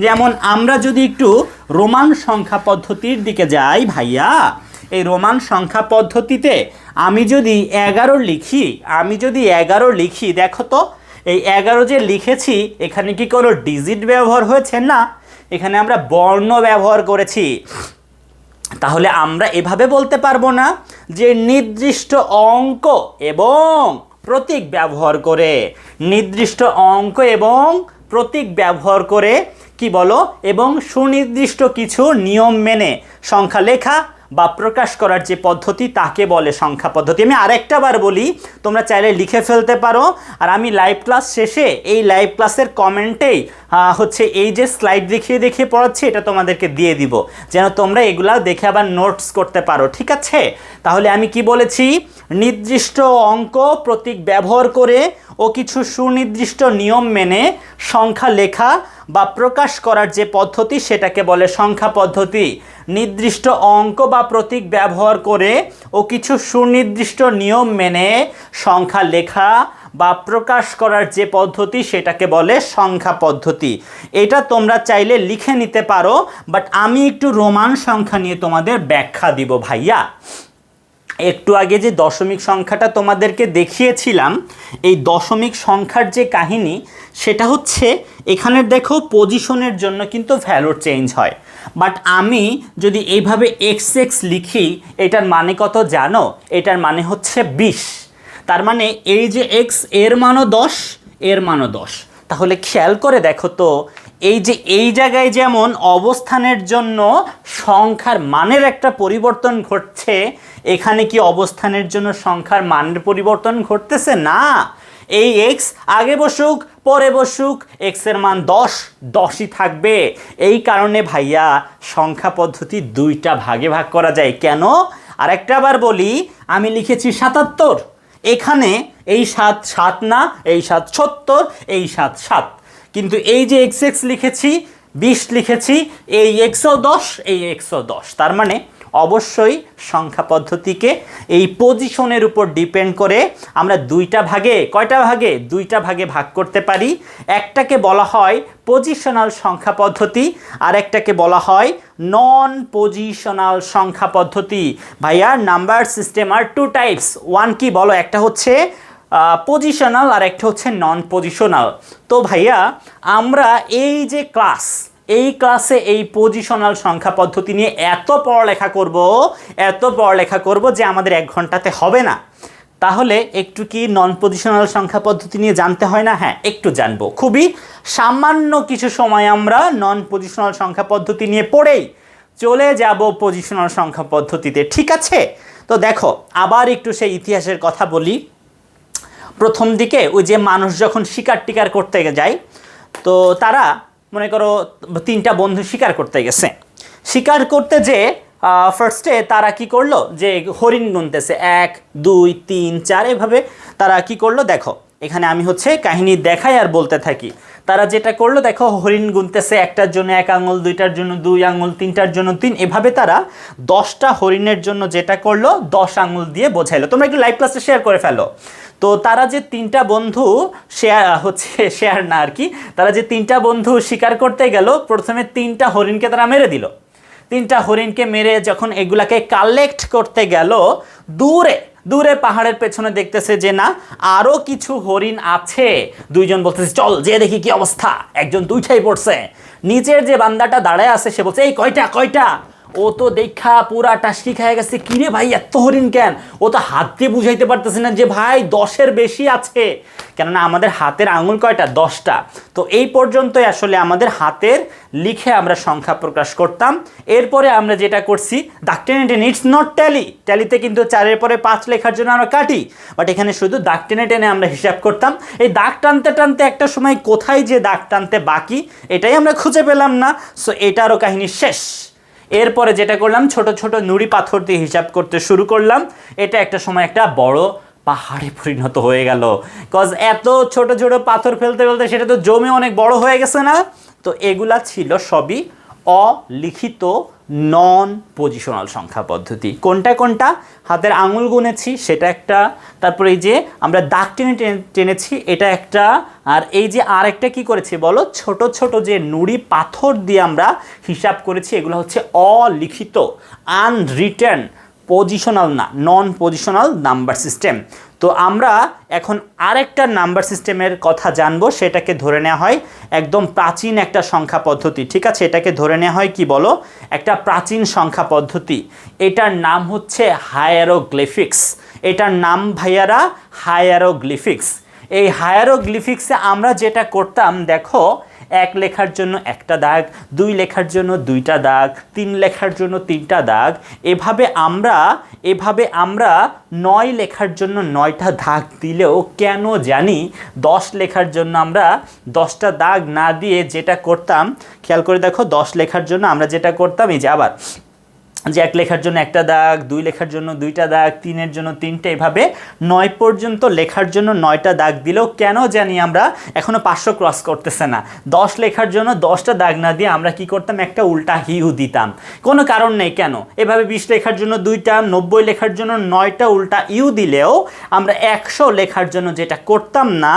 যেমন আমরা যদি একটু রোমান সংখ্যা পদ্ধতির দিকে যাই ভাইয়া, এই রোমান সংখ্যা পদ্ধতিতে আমি যদি 11 লিখি, দেখো তো এই 11 যে লিখেছি, এখানে কি কোনো ডিজিট ব্যবহার হয়েছে? না, এখানে আমরা বর্ণ ব্যবহার করেছি। তাহলে আমরা এভাবে বলতে পারবো না যে নির্দিষ্ট অঙ্ক এবং প্রতীক ব্যবহার করে, নির্দিষ্ট অঙ্ক এবং প্রতীক ব্যবহার করে কি বলো, এবং সুনির্দিষ্ট কিছু নিয়ম মেনে সংখ্যা লেখা বা প্রকাশ করার যে পদ্ধতি তাকে বলে সংখ্যা পদ্ধতি। আমি আরেকটা বার বলি, তোমরা চাইলে লিখে ফেলতে পারো, আর আমি লাইভ ক্লাস শেষে এই লাইভ ক্লাসের কমেন্টেই হচ্ছে এই যে স্লাইড দেখিয়ে দেখিয়ে পড়াচ্ছি এটা তোমাদেরকে দিয়ে দিব, যেন তোমরা এগুলা দেখে আবার নোটস করতে পারো, ঠিক আছে? তাহলে আমি কি বলেছি, নির্দিষ্ট অঙ্ক প্রতীক ব্যবহার করে ও কিছু সুনির্দিষ্ট নিয়ম মেনে সংখ্যা লেখা বা প্রকাশ করার যে পদ্ধতি সেটাকে বলে সংখ্যা পদ্ধতি। নির্দিষ্ট অঙ্ক বা প্রতীক ব্যবহার করে ও কিছু সুনির্দিষ্ট নিয়ম মেনে সংখ্যা লেখা বা প্রকাশ করার যে পদ্ধতি সেটাকে বলে সংখ্যা পদ্ধতি। এটা তোমরা চাইলে লিখে নিতে পারো, বাট আমি একটু রোমান সংখ্যা নিয়ে তোমাদের ব্যাখ্যা দিব ভাইয়া। একটু আগে যে দশমিক সংখ্যাটা তোমাদেরকে দেখিয়েছিলাম, এই দশমিক সংখ্যার যে কাহিনী সেটা হচ্ছে এখানে দেখো পজিশনের জন্য কিন্তু ভ্যালুর চেঞ্জ হয়, বাট আমি যদি এইভাবে এক্স এক্স লিখি এটার মানে কত জানো? এটার মানে হচ্ছে 20। তার মানে এই যে এক্স এর মানও 10, এর মানও 10। তাহলে খেয়াল করে দেখো তো, এই যে এই জায়গায় যেমন অবস্থানের জন্য সংখ্যার মানের একটা পরিবর্তন ঘটছে, এখানে কি অবস্থানের জন্য সংখ্যার মানের পরিবর্তন ঘটতেছে না। এই এক্স আগে বসুক পরে বসুক এক্সের মান 10, 10ই থাকবে। এই কারণে ভাইয়া সংখ্যা পদ্ধতি দুইটা ভাগে ভাগ করা যায়। কেন? আরেকটা বার বলি, আমি লিখেছি 77, এখানে এই 7 7 না, এই 7 70, এই 7 7, কিন্তু এই যে এক্স এক্স লিখেছি 20 লিখেছি, এই এক্সও 10, এই এক্সও 10। তার মানে অবশ্যই সংখ্যা পদ্ধতিকে এই পজিশনের উপর ডিপেন্ড করে আমরা দুইটা ভাগে, কয়টা ভাগে? দুইটা ভাগে ভাগ করতে পারি। একটাকে বলা হয় পজিশনাল সংখ্যা পদ্ধতি, আর একটাকে বলা হয় নন পজিশনাল সংখ্যা পদ্ধতি। ভাইয়া নাম্বার সিস্টেম আর টু টাইপস, ওয়ান কি বলো? একটা হচ্ছে পজিশনাল আর একটা হচ্ছে নন পজিশনাল। তো ভাইয়া আমরা এই যে এই ক্লাসে এই পজিশনাল সংখ্যা পদ্ধতি নিয়ে এত পড়ালেখা করব যে আমাদের 1 ঘন্টাতে হবে না। তাহলে একটু কি নন পজিশনাল সংখ্যা পদ্ধতি নিয়ে জানতে হয় না? হ্যাঁ, একটু জানবো। খুবই সামান্য কিছু সময় আমরা নন পজিশনাল সংখ্যা পদ্ধতি নিয়ে পড়েই চলে যাব পজিশনাল সংখ্যা পদ্ধতিতে, ঠিক আছে? তো দেখো আবার একটু সেই ইতিহাসের কথা বলি। প্রথম দিকে ওই যে মানুষ যখন শিকার টিকার করতে যায়, তো তারা মনে করো 3টা বন্ধু শিকার করতে গেছে। শিকার করতে যে ফার্স্টে তারা কি করলো, যে হরিণ গুনতেছে 1 2 3 4, এভাবে তারা কি করলো দেখো, এখানে আমি হচ্ছে কাহিনী দেখাই আর বলতে থাকি। তারা যেটা করলো দেখো, হরিণ গুনতেছে, একটার জন্য 1 আঙুল, দুইটার জন্য 2 আঙুল, তিনটার জন্য 3, এভাবে তারা 10টা হরিণের জন্য যেটা করলো 10 আঙুল দিয়ে বোঝাইলো। তোমরা একটু লাইভ ক্লাসে শেয়ার করে ফেলো। তো তারা যে 3টা বন্ধু শেয়ার না আর কি, তারা যে 3টা বন্ধু শিকার করতে গেল, প্রথমে 3টা হরিণকে তারা মেরে দিল। 3টা হরিণকে মেরে যখন এগুলাকে কালেক্ট করতে গেল, দূরে পাহাড়ের পেছনে দেখতেছে যে না আরও কিছু হরিণ আছে। দুইজন বলতেছে চল যে দেখি কি অবস্থা, একজন দুইটাই পড়ছে। নিচের যে বান্দাটা দাঁড়ায় আছে সে বলছে এই কয়টা? ও তো দেখা পুরা টাস্কি খেয়ে গেছে, কিরে ভাই এত হরিণ কেন? ও তো হাত দিয়ে বুঝাইতে পারতেছে না যে ভাই 10-এর বেশি আছে, কেননা আমাদের হাতের আঙুল কয়টা? 10টা। তো এই পর্যন্তই আসলে আমাদের হাতের লিখে আমরা সংখ্যা প্রকাশ করতাম। এরপরে আমরা যেটা করছি দাগ টেনে টেনে, ইটস নট ট্যালিতে কিন্তু 4-এর পরে 5 লেখার জন্য আমরা কাটি, বাট এখানে শুধু দাগ টেনে টেনে আমরা হিসাব করতাম। এই দাগ টানতে টানতে একটা সময় কোথায় যে দাগ টানতে বাকি এটাই আমরা খুঁজে পেলাম না। সো এটারও কাহিনী শেষ। এরপরে যেটা করলাম, ছোট ছোট নুড়ি পাথর দিয়ে হিসাব করতে শুরু করলাম। এটা একটা সময় একটা বড় পাহাড়ে পরিণত হয়ে গেল, কজ এত ছোট ছোট পাথর ফেলতে ফেলতে সেটা তো জমে অনেক বড় হয়ে গেছে না। তো এগুলা ছিল সবই অলিখিত নন পজিশনাল সংখ্যা পদ্ধতি। কোনটা হাতের আঙুল গুনেছি সেটা একটা, তারপরে এই যে আমরা দাগ টেনে টেনেছি এটা একটা, আর এই যে আরেকটা কি করেছি বলো, ছোট ছোট যে নুড়ি পাথর দিয়ে আমরা হিসাব করেছি, এগুলো হচ্ছে অলিখিত, আনরিটেন, পজিশনাল না, নন পজিশনাল নাম্বার সিস্টেম। তো আমরা এখন আরেকটা নাম্বার সিস্টেমের কথা জানবো, সেটাকে ধরে নেওয়া হয় একদম প্রাচীন একটা সংখ্যা পদ্ধতি। ঠিক আছে, এটাকে ধরে নেওয়া হয় কি বলো, একটা প্রাচীন সংখ্যা পদ্ধতি। এটার নাম হচ্ছে হায়ারোগ্লিফিক্স। এটার নাম ভাইয়ারা হায়ারোগ্লিফিক্স। এই হায়ারোগ্লিফিক্সে আমরা যেটা করতাম দেখো, 1 লেখার জন্য একটা দাগ, 2 লেখার জন্য 2টা দাগ, 3 লেখার জন্য 3টা দাগ, এভাবে আমরা 9 লেখার জন্য 9টা দাগ দিলেও কেন জানি 10 লেখার জন্য আমরা 10টা দাগ না দিয়ে যেটা করতাম, খেয়াল করে দেখো, 10 লেখার জন্য আমরা যেটা করতাম, এই যে আবার যে 1 লেখার জন্য একটা দাগ, 2 লেখার জন্য 2টা দাগ, 3-এর জন্য 3টে, এভাবে 9 পর্যন্ত লেখার জন্য 9টা দাগ দিলেও কেন জানি আমরা এখনও 500 ক্রস করতেছে না। 10 লেখার জন্য 10টা দাগ না দিয়ে আমরা কি করতাম, একটা উল্টা হিউ দিতাম, কোনো কারণ নেই কেন। এভাবে 20 লেখার জন্য 2টা, 90 লেখার জন্য 9টা উল্টা ইউ দিলেও আমরা 100 লেখার জন্য যেটা করতাম না,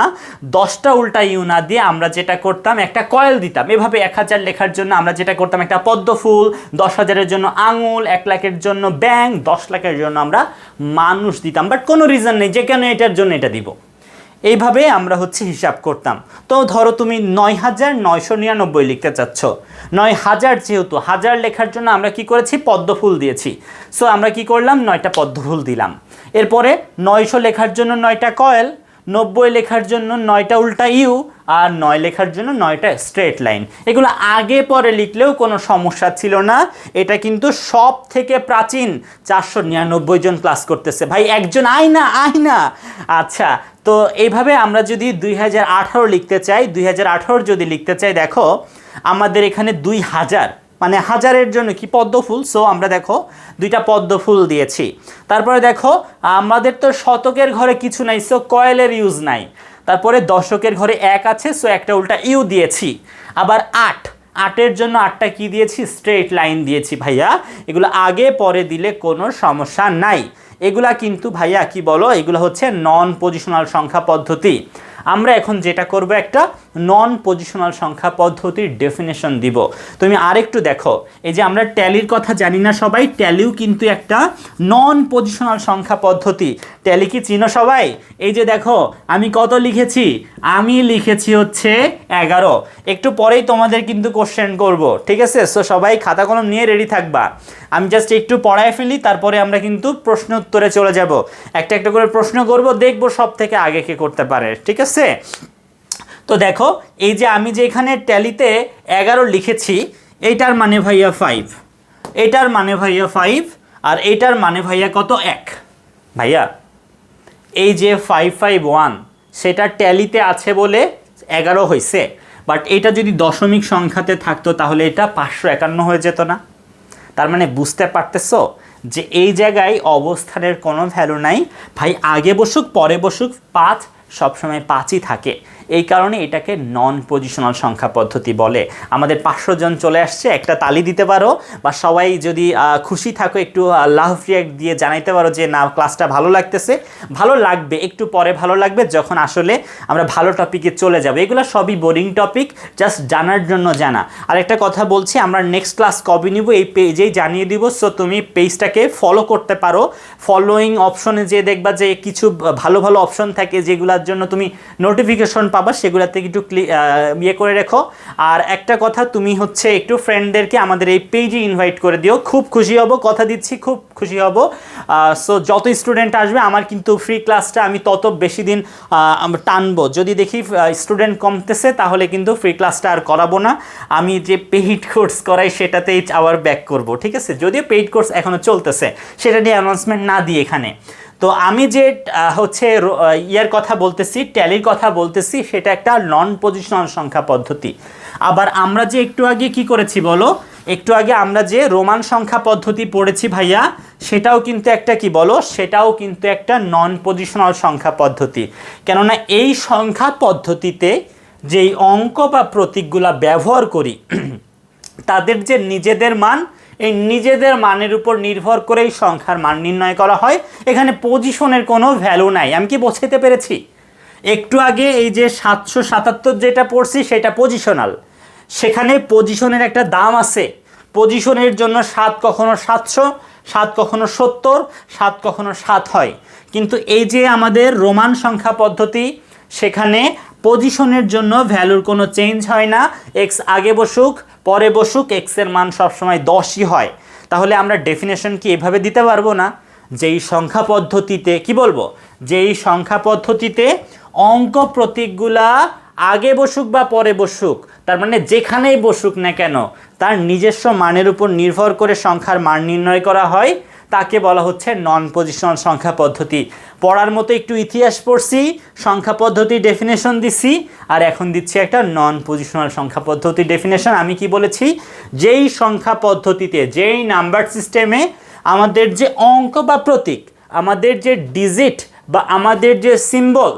10টা উল্টা ইউ না দিয়ে আমরা যেটা করতাম, একটা কয়েল দিতাম। এভাবে 1000 লেখার জন্য আমরা যেটা করতাম, একটা পদ্ম ফুল, 10,000-এর জন্য আঙুল, 1 লাখের জন্য ব্যাং, 10 লাখের জন্য আমরা মানুষ দিতাম। বাট কোনো রিজন নেই যে কেন এটার জন্য এটা দিব। এইভাবে আমরা হচ্ছে হিসাব করতাম। তো ধরো তুমি 9,999 লিখতে চাচ্ছ, 9,000 যেহেতু 1000 লেখার জন্য আমরা কি করেছি, পদ্ম ফুল দিয়েছি। সো আমরা কি করলাম, 9টা পদ্ম ফুল দিলাম। এরপরে 900 লেখার জন্য 9টা কয়েল, 90 লেখার জন্য 9টা উল্টা ইউ, আর 9 লেখার জন্য 9টা স্ট্রেট লাইন। এগুলো আগে পরে লিখলেও কোনো সমস্যা ছিল না। এটা কিন্তু সব থেকে প্রাচীন 499 জন ক্লাস করতেছে। ভাই একজন আয় না। আচ্ছা, তো এইভাবে আমরা যদি 2018 লিখতে চাই, 2018 যদি লিখতে চাই, দেখো আমাদের এখানে 2000 মানে 1000-এর জন্য কি পদ্ম ফুল। সো আমরা দেখো 2টা পদ্ম ফুল দিয়েছি। তারপরে দেখো আমাদের তো শতকের ঘরে কিছু নাই, সো কয়েলের ইউজ নাই। তারপরে দশকের ঘরে 1 আছে, সো একটা উল্টা ইউ দিয়েছি। আবার 8-এর জন্য 8টা কি দিয়েছি, স্ট্রেট লাইন দিয়েছি। ভাইয়া এগুলো আগে পরে দিলে কোনো সমস্যা নাই। এগুলা কিন্তু ভাইয়া কি বলো, এগুলো হচ্ছে নন পজিশনাল সংখ্যা পদ্ধতি। আমরা এখন যেটা করব, একটা নন পজিশনাল সংখ্যা পদ্ধতির ডেফিনেশন দিব। তুমি আরেকটু দেখো, এই যে আমরা ট্যালির কথা জানি না সবাই, ট্যালিও কিন্তু একটা নন পজিশনাল সংখ্যা পদ্ধতি। ট্যালি কি চিনো সবাই? এই যে দেখো আমি কত লিখেছি, আমি লিখেছি হচ্ছে 11। একটু পরেই তোমাদের কিন্তু কোশ্চেন করব, ঠিক আছে? সো সবাই খাতা কলম নিয়ে রেডি থাকবা। আমি জাস্ট একটু পড়ায় ফেলি, তারপরে আমরা কিন্তু প্রশ্ন উত্তরে চলে যাব। একটা একটা করে প্রশ্ন করব, দেখব সব থেকে আগে কে করতে পারে, ঠিক আছে? তো দেখো এই যে আমি যে এখানে ট্যালিতে 11 লিখেছি, এইটার মানে ভাইয়া 5, এটার মানে ভাইয়া 5, আর এইটার মানে ভাইয়া কত, 1। ভাইয়া এই যে 551 সেটা ট্যালিতে আছে বলে 11 হয়েছে, বাট এটা যদি দশমিক সংখ্যাতে থাকতো তাহলে এটা 551 হয়ে যেত না? তার মানে বুঝতে পারতেছো যে এই জায়গায় অবস্থানের কোনো ভ্যালু নাই। ভাই আগে বসুক পরে বসুক 5 সবসময় 5ই থাকে। এই কারণে এটাকে নন পজিশনাল সংখ্যা পদ্ধতি বলে। আমাদের 500 জন চলে আসছে, একটা তালি দিতে পারো, বা সবাই যদি খুশি থাকো একটু লাভ রিয়াক্ট দিয়ে জানাইতে পারো যে না ক্লাসটা ভালো লাগতেছে। ভালো লাগবে, একটু পরে ভালো লাগবে যখন আসলে আমরা ভালো টপিকে চলে যাব। এগুলো সবই বোরিং টপিক, জাস্ট জানার জন্য জানা। আর একটা কথা বলছি, আমরা নেক্সট ক্লাস কবে নিব এই পেজেই জানিয়ে দিব। সো তুমি পেজটাকে ফলো করতে পারো। ফলোয়িং অপশনে যে দেখবা যে কিছু ভালো ভালো অপশন থাকে যেগুলোর জন্য তুমি নোটিফিকেশন পাবা, সেগুলোতে একটু ইয়ে করে রেখো। আর একটা কথা, তুমি হচ্ছে একটু ফ্রেন্ডদেরকে আমাদের এই পেজে ইনভাইট করে দিও, খুব খুশি হব, কথা দিচ্ছি খুব খুশি হব। সো যত স্টুডেন্ট আসবে আমার কিন্তু ফ্রি ক্লাসটা আমি তত বেশি দিন টানবো। যদি দেখি স্টুডেন্ট কমতেছে তাহলে কিন্তু ফ্রি ক্লাসটা আর করাবো না। আমি যে পেইড কোর্স করাই সেটাতেই আবার ব্যাক করব, ঠিক আছে? যদিও পেইড কোর্স এখনও চলতেছে, সেটা নিয়ে অ্যানাউন্সমেন্ট না দিই এখানে। তো আমি যে হচ্ছে ইয়ার কথা বলতেছি, ট্যালির কথা বলতেছি, সেটা একটা নন পজিশনাল সংখ্যা পদ্ধতি। আবার আমরা যে একটু আগে কি করেছি বলো, একটু আগে আমরা যে রোমান সংখ্যা পদ্ধতি পড়েছি ভাইয়া, সেটাও কিন্তু একটা কি বলো, সেটাও কিন্তু একটা নন পজিশনাল সংখ্যা পদ্ধতি। কেননা এই সংখ্যা পদ্ধতিতে যেই অঙ্ক বা প্রতীকগুলা ব্যবহার করি তাদের যে নিজেদের মান, এই নিজেদের মানের উপর নির্ভর করে এই সংখ্যার মান নির্ণয় করা হয়। এখানে পজিশনের কোনো ভ্যালু নাই। আমি কি বোঝাতে পেরেছি? একটু আগে এই যে 777 যেটা পড়ছি সেটা পজিশনাল, সেখানে পজিশনের একটা দাম আছে। পজিশনের জন্য 7 কখনো 700, 7 কখনো 70, 7 কখনো 7 হয়। কিন্তু এই যে আমাদের রোমান সংখ্যা পদ্ধতি, সেখানে পজিশনের জন্য ভ্যালুর কোনো চেঞ্জ হয় না, এক্স আগে বসুক পরে বসুক এক্সের মান সবসময় 10ই হয়। তাহলে আমরা ডেফিনেশন কি এভাবে দিতে পারবো না? যেই সংখ্যা পদ্ধতিতে কি বলবো, যেই সংখ্যা পদ্ধতিতে অঙ্ক প্রতীকগুলা আগে বসুক বা পরে বসুক, তার মানে যেখানেই বসুক না কেন তার নিজস্ব মানের উপর নির্ভর করে সংখ্যার মান নির্ণয় করা হয়, তাকে বলা হচ্ছে নন পজিশনাল সংখ্যা পদ্ধতি। পড়ার মতো একটু ইতিহাস পড়ছি, সংখ্যা পদ্ধতি ডেফিনেশন দিছি, আর এখন দিচ্ছি একটা নন পজিশনাল সংখ্যা পদ্ধতি ডেফিনেশন। আমি কি বলেছি? যেই সংখ্যা পদ্ধতিতে, যেই নাম্বার সিস্টেমে আমাদের যে অঙ্ক বা প্রতীক, আমাদের যে ডিজিট বা আমাদের যে সিম্বল,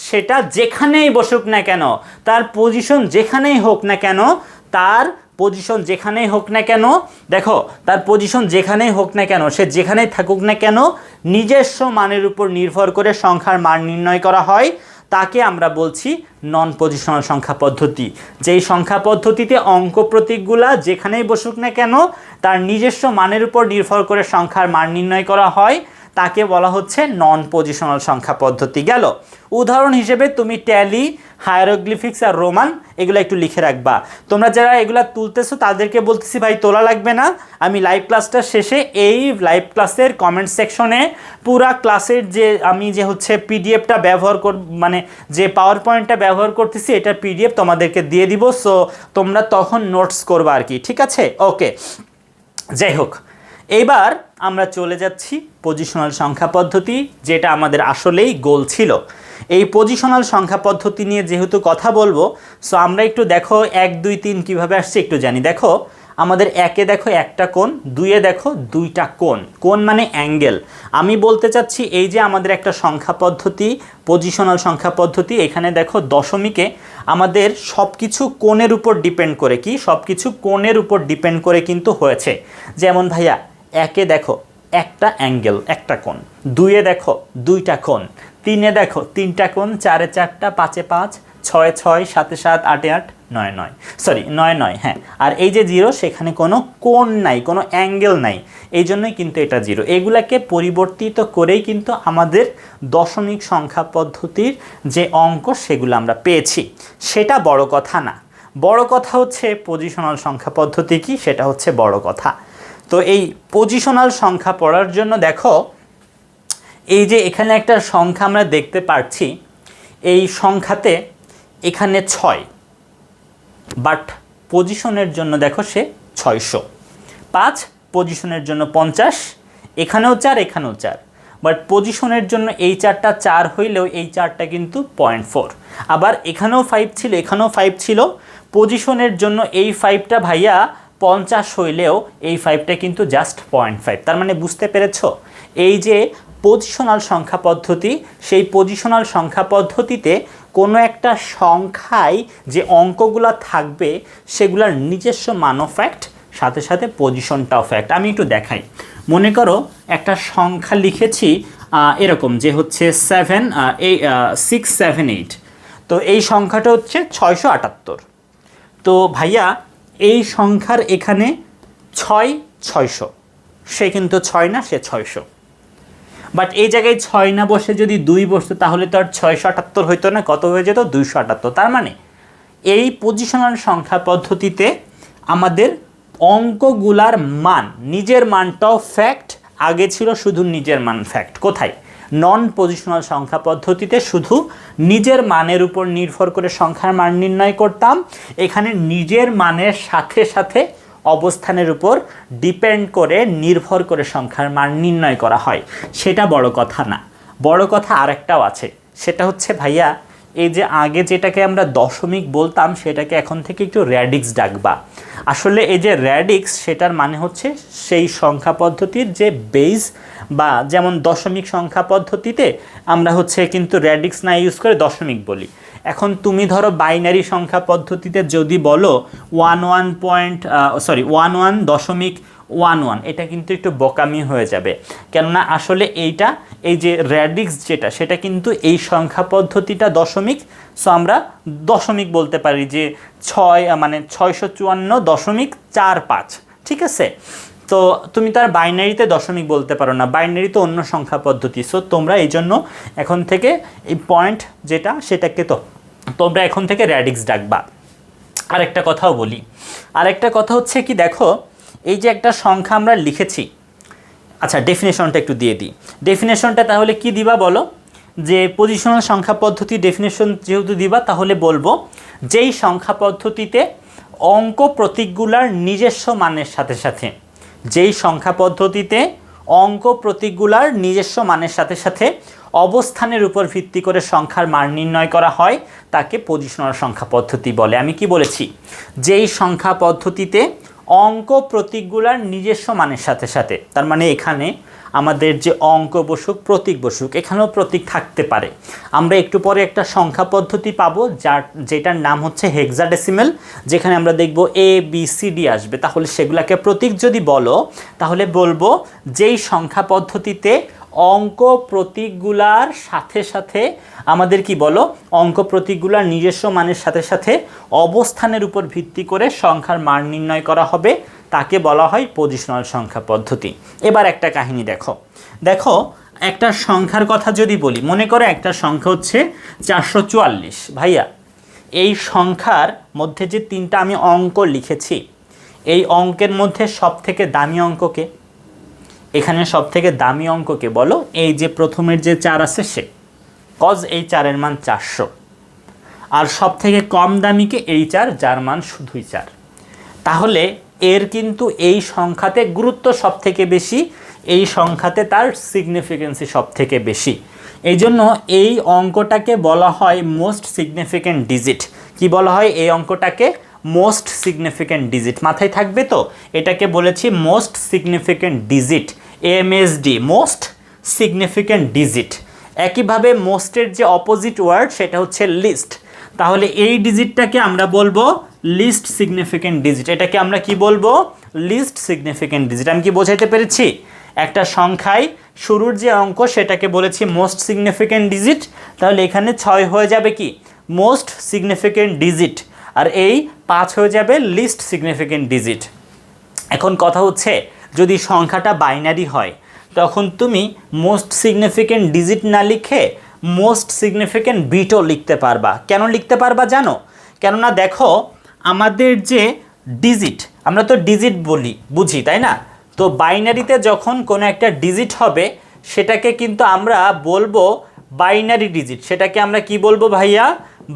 সেটা যেখানেই বসুক না কেন, তার পজিশন যেখানেই হোক না কেন, তার পজিশন যেখানেই হোক না কেন, দেখো তার পজিশন যেখানেই হোক না কেন, সে যেখানেই থাকুক না কেন, নিজস্ব মানের উপর নির্ভর করে সংখ্যার মান নির্ণয় করা হয়, তাকে আমরা বলছি নন পজিশনাল সংখ্যা পদ্ধতি। যেই সংখ্যা পদ্ধতিতে অঙ্ক প্রতীকগুলা যেখানেই বসুক না কেন তার নিজস্ব মানের উপর নির্ভর করে সংখ্যার মান নির্ণয় করা হয়, তাকে বলা হচ্ছে নন পজিশনাল সংখ্যা পদ্ধতি। গেল। উদাহরণ হিসেবে তুমি ট্যালি, হায়ারোগ্লিফিক্স আর রোমান এগুলো একটু লিখে রাখবা। তোমরা যারা এগুলা তুলতেছো তাদেরকে বলতেছি ভাই তোলা লাগবে না, আমি লাইভ ক্লাসটা শেষে এই লাইভ ক্লাসের কমেন্ট সেকশনে পুরা ক্লাসের যে আমি যে হচ্ছে পিডিএফটা ব্যবহার মানে যে পাওয়ার পয়েন্টটা ব্যবহার করতেছি এটার পিডিএফ তোমাদেরকে দিয়ে দিব, সো তোমরা তখন নোটস করবা আর কি, ঠিক আছে? ওকে, যাই হোক, এইবার আমরা চলে যাচ্ছি পজিশনাল সংখ্যা পদ্ধতি, যেটা আমাদের আসলেই গোল ছিল। এই পজিশনাল সংখ্যা পদ্ধতি নিয়ে যেহেতু কথা বলবো, সো আমরা একটু দেখো 1 2 3 কীভাবে আসছে একটু জানি। দেখো আমাদের একে দেখো একটা কোণ, দুইয়ে দেখো দুইটা কোণ। কোণ মানে অ্যাঙ্গেল। আমি বলতে চাচ্ছি এই যে আমাদের একটা সংখ্যা পদ্ধতি, পজিশনাল সংখ্যা পদ্ধতি, এখানে দেখো দশমিকে আমাদের সব কিছু কোণের উপর ডিপেন্ড করে, কি সব কিছু কোণের উপর ডিপেন্ড করে কিন্তু হয়েছে। যেমন ভাইয়া একে দেখো একটা অ্যাঙ্গেল, একটা কোণ, দুইয়ে দেখো দুইটা কোণ, তিনে দেখো তিনটা কোণ, চারে চারটা, পাঁচে পাঁচ, ছয় ছয়, সাতে সাত, আটে আট, নয় নয়, সরি নয় নয়, হ্যাঁ। আর এই যে জিরো, সেখানে কোনো কোণ নাই, কোনো অ্যাঙ্গেল নাই, এই জন্যই কিন্তু এটা জিরো। এগুলাকে পরিবর্তিত করেই কিন্তু আমাদের দশমিক সংখ্যা পদ্ধতির যে অঙ্ক সেগুলো আমরা পেয়েছি। সেটা বড় কথা না, বড় কথা হচ্ছে পজিশনাল সংখ্যা পদ্ধতি কি, সেটা হচ্ছে বড় কথা। তো এই পজিশনাল সংখ্যা পড়ার জন্য দেখো এই যে এখানে একটা সংখ্যা আমরা দেখতে পাচ্ছি, এই সংখ্যাতে এখানে 6, বাট পজিশনের জন্য দেখো সে 600, 5 পজিশনের জন্য 50, এখানেও 4 এখানেও 4, বাট পজিশনের জন্য এই 4টা 4 হইলেও এই 4টা কিন্তু 0.4, আবার এখানেও 5 ছিল এখানেও 5 ছিল, পজিশনের জন্য এই 5টা ভাইয়া 50 হইলেও এই 5টা কিন্তু জাস্ট 0.5। তার মানে বুঝতে পেরেছ, এই যে পজিশনাল সংখ্যা পদ্ধতি, সেই পজিশনাল সংখ্যা পদ্ধতিতে কোনো একটা সংখ্যায় যে অঙ্কগুলো থাকবে সেগুলোর নিজস্ব মানও ফ্যাক্ট, সাথে সাথে পজিশনটাও ফ্যাক্ট। আমি একটু দেখাই। মনে করো একটা সংখ্যা লিখেছি এরকম যে হচ্ছে 678, তো এই সংখ্যাটা হচ্ছে 678। তো ভাইয়া এই সংখ্যার এখানে 6 600, সে কিন্তু 6 না, সে 600, বাট এই জায়গায় 6 না বসে যদি 2 বসতো তাহলে তো আর 678 হইতো না, কত হয়ে যেত? 278। তার মানে এই পজিশনাল সংখ্যা পদ্ধতিতে আমাদের অঙ্কগুলার মান, নিজের মানটাও ফ্যাক্ট, আগে ছিল শুধু নিজের মান ফ্যাক্ট। কোথায়? নন পজিশনাল সংখ্যা পদ্ধতিতে শুধু নিজের মানের উপর নির্ভর করে সংখ্যার মান নির্ণয় করতাম, এখানে নিজের মানের সাথে সাথে অবস্থানের উপর ডিপেন্ড করে, নির্ভর করে সংখ্যার মান নির্ণয় করা হয়। সেটা বড় কথা না, বড় কথা আরেকটাও আছে, সেটা হচ্ছে ভাইয়া এই যে আগে যেটাকে আমরা দশমিক বলতাম সেটাকে এখন থেকে একটু র্যাডিক্স ডাকবা। আসলে এই যে র্যাডিক্স, সেটার মানে হচ্ছে সেই সংখ্যা পদ্ধতির যে বেস, বা যেমন দশমিক সংখ্যা পদ্ধতিতে আমরা হচ্ছে কিন্তু র্যাডিক্স না ইউজ করে দশমিক বলি। এখন তুমি ধরো বাইনারি সংখ্যা পদ্ধতিতে যদি বলো 11.11.11, এটা কিন্তু একটু বোকামি হয়ে যাবে, কেননা আসলে এইটা এই যে র্যাডিক্স যেটা, সেটা কিন্তু এই সংখ্যা পদ্ধতিটা দশমিক, সো আমরা দশমিক বলতে পারি যে 6 মানে 654.45, ঠিক আছে? তো তুমি তার বাইনারিতে দশমিক বলতে পারো না, বাইনারি তো অন্য সংখ্যা পদ্ধতি। সো তোমরা এই জন্য এখন থেকে এই পয়েন্ট যেটা সেটাকে তো তোমরা এখন থেকে র্যাডিক্স ডাকবা। আরেকটা কথাও বলি, আরেকটা কথা হচ্ছে কি, দেখো এই যে একটা সংখ্যা আমরা লিখেছি, আচ্ছা ডেফিনেশনটা একটু দিয়ে দিই। ডেফিনেশনটা তাহলে কি দিবা বলো, যে পজিশনাল সংখ্যা পদ্ধতি ডেফিনেশন যেহেতু দিবা, তাহলে বলবো যেই সংখ্যা পদ্ধতিতে অঙ্ক প্রতীকগুলার নিজস্ব মানের সাথে সাথে, যেই সংখ্যা পদ্ধতিতে অঙ্ক প্রতীকগুলার নিজস্ব মানের সাথে সাথে অবস্থানের উপর ভিত্তি করে সংখ্যার মান নির্ণয় করা হয় তাকে পজিশনাল সংখ্যা পদ্ধতি বলে। আমি কি বলেছি, যেই সংখ্যা পদ্ধতিতে অঙ্ক প্রতীকগুলার নিজস্ব মানের সাথে সাথে, তার মানে এখানে আমাদের যে অঙ্ক বসুক প্রতীক বসুক, এখানেও প্রতীক থাকতে পারে। আমরা একটু পরে একটা সংখ্যা পদ্ধতি পাবো যেটার নাম হচ্ছে হেক্সাডেসিমেল, যেখানে আমরা দেখব এ বি সি ডি আসবে। তাহলে সেগুলাকে প্রতীক যদি বলো, তাহলে বলবো যেই সংখ্যা পদ্ধতিতে অঙ্ক প্রতীকগুলার সাথে সাথে আমাদের কি বলো, অঙ্ক প্রতীকগুলার নিজস্ব মানের সাথে সাথে অবস্থানের উপর ভিত্তি করে সংখ্যার মান নির্ণয় করা হবে তাকে বলা হয় পজিশনাল সংখ্যা পদ্ধতি। এবার একটা কাহিনী দেখো, দেখো একটা সংখ্যার কথা যদি বলি, মনে করো একটা সংখ্যা হচ্ছে 444। ভাইয়া এই সংখ্যার মধ্যে যে তিনটা আমি অঙ্ক লিখেছি, এই অঙ্কের মধ্যে সবথেকে দামি অঙ্ককে, এখানে সবথেকে দামি অঙ্ককে বলো, এই যে প্রথমের যে 4 আছে সে, কজ এই 4-এর মান 400। আর সবথেকে কম দামিকে এই 4, যার মান শুধুই 4। তাহলে এর কিন্তু এই সংখ্যাতে গুরুত্ব সবথেকে বেশি, এই সংখ্যাতে তার সিগনিফিকেন্সি সবথেকে বেশি। এই জন্য এই অঙ্কটাকে বলা হয় মোস্ট সিগনিফিক্যান্ট ডিজিট। কি বলা হয় এই অঙ্কটাকে? Most significant digit. মাথায় থাকবে তো, এটাকে বলেছি most significant digit, MSD, most significant digit. একইভাবে মোস্টের যে অপোজিট ওয়ার্ড সেটা হচ্ছে লিস্ট। তাহলে এই ডিজিটটাকে আমরা বলবো লিস্ট সিগনিফিক্যান্ট ডিজিট। এটাকে আমরা কি বলবো? List significant digit. আমি কি বোঝাইতে পেরেছি? একটা সংখ্যায় শুরুর যে অঙ্ক সেটাকে বলেছি মোস্ট সিগনিফিক্যান্ট ডিজিট, তাহলে এখানে 6 হয়ে যাবে কি মোস্ট সিগনিফিক্যান্ট ডিজিট, আর এই 5 হয়ে যাবে লিস্ট সিগনিফিক্যান্ট ডিজিট। এখন কথা হচ্ছে যদি সংখ্যাটা বাইনারি হয় তখন তুমি মোস্ট সিগনিফিক্যান্ট ডিজিট না লিখে মোস্ট সিগনিফিক্যান্ট বিটও লিখতে পারবা। কেন লিখতে পারবা জানো? কেননা দেখো আমাদের যে ডিজিট, আমরা তো ডিজিট বুঝি তাই না? তো বাইনারিতে যখন কোনো একটা ডিজিট হবে সেটাকে কিন্তু আমরা বলবো বাইনারি ডিজিট। সেটাকে আমরা কি বলবো ভাইয়া?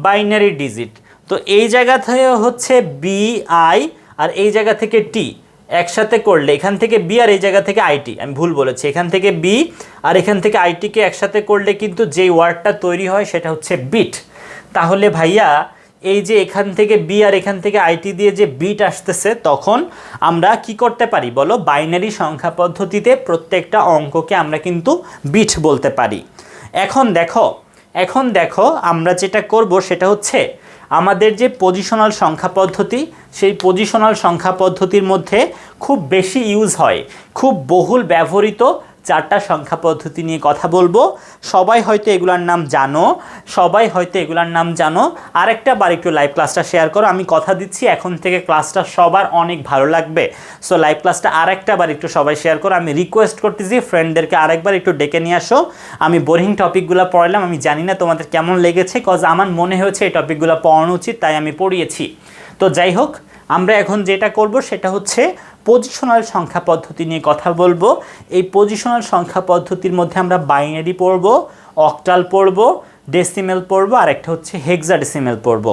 Binary digit. তো এই জায়গা থেকে হচ্ছে বি আই আর এই জায়গা থেকে টি একসাথে করলে, এখান থেকে বি আর এই জায়গা থেকে আইটি, আমি ভুল বলেছি, এখান থেকে বি আর এখান থেকে আইটিকে একসাথে করলে কিন্তু যেই ওয়ার্ডটা তৈরি হয় সেটা হচ্ছে বিট। তাহলে ভাইয়া এই যে এখান থেকে বি আর এখান থেকে আইটি দিয়ে যে বিট আসতেছে, তখন আমরা কি করতে পারি বলো? বাইনারি সংখ্যা পদ্ধতিতে প্রত্যেকটা অঙ্ককে আমরা কিন্তু বিট বলতে পারি। এখন দেখো আমরা যেটা করব সেটা হচ্ছে আমাদের যে পজিশনাল সংখ্যা পদ্ধতি, সেই পজিশনাল সংখ্যা পদ্ধতির মধ্যে খুব বেশি ইউজ হয়, খুব বহুল ব্যবহৃত 4টা সংখ্যা পদ্ধতি নিয়ে কথা বলবো। সবাই হয়তো এগুলার নাম জানো, আরেকটা বার একটু লাইভ ক্লাসটা শেয়ার করো। আমি কথা দিচ্ছি এখন থেকে ক্লাসটা সবার অনেক ভালো লাগবে। সো লাইভ ক্লাসটা আরেকটা বার একটু সবাই শেয়ার করো। আমি রিকোয়েস্ট করতেছি ফ্রেন্ডদেরকে আরেকবার একটু ডেকে নিয়ে আসো। আমি বোরিং টপিকগুলো পড়ালাম, আমি জানি না তোমাদের কেমন লেগেছে, কজ আমার মনে হয়েছে এই টপিকগুলো পড়ানো উচিত, তাই আমি পড়িয়েছি। তো যাই হোক, আমরা এখন যেটা করব সেটা হচ্ছে পজিশনাল সংখ্যা পদ্ধতি নিয়ে কথা বলবো। এই পজিশনাল সংখ্যা পদ্ধতির মধ্যে আমরা বাইনারি পড়ব, অক্টাল পড়ব, ডেসিমেল পড়ব, আর একটা হচ্ছে হেক্সাডেসিমেল পড়ব।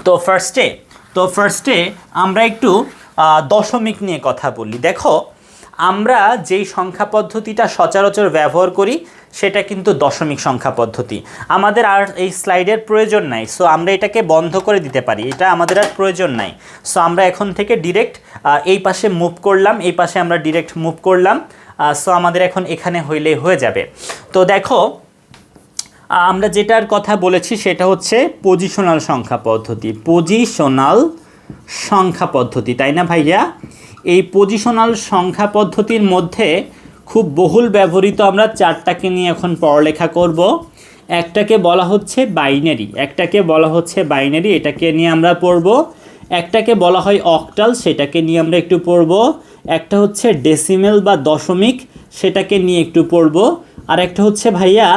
তো ফার্স্টে আমরা একটু দশমিক নিয়ে কথা বলি। দেখো আমরা যেই সংখ্যা পদ্ধতিটা সচরাচর ব্যবহার করি সেটা কিন্তু দশমিক সংখ্যা পদ্ধতি। আমাদের আর এই স্লাইডের প্রয়োজন নাই, সো আমরা এটাকে বন্ধ করে দিতে পারি, এটা আমাদের আর প্রয়োজন নাই। সো আমরা এখন থেকে ডিরেক্ট এই পাশে মুভ করলাম, এই পাশে আমরা ডিরেক্ট মুভ করলাম। সো আমাদের এখন এখানে হইলেই হয়ে যাবে। তো দেখো আমরা যেটার কথা বলেছি সেটা হচ্ছে পজিশনাল সংখ্যা পদ্ধতি, পজিশনাল সংখ্যা পদ্ধতি, তাই না ভাইয়া? এই পজিশনাল সংখ্যা পদ্ধতির মধ্যে খুব বহুল ব্যবহৃত আমরা 4টাকে নিয়ে এখন পড়ালেখা করব। একটাকে বলা হচ্ছে বাইনারি, এটাকে নিয়ে আমরা পড়ব। একটাকে বলা হয় অক্টাল, সেটাকে নিয়ে আমরা একটু পড়ব। একটা হচ্ছে ডেসিমেল বা দশমিক, সেটাকে নিয়ে একটু পড়বো। আর একটা হচ্ছে ভাইয়া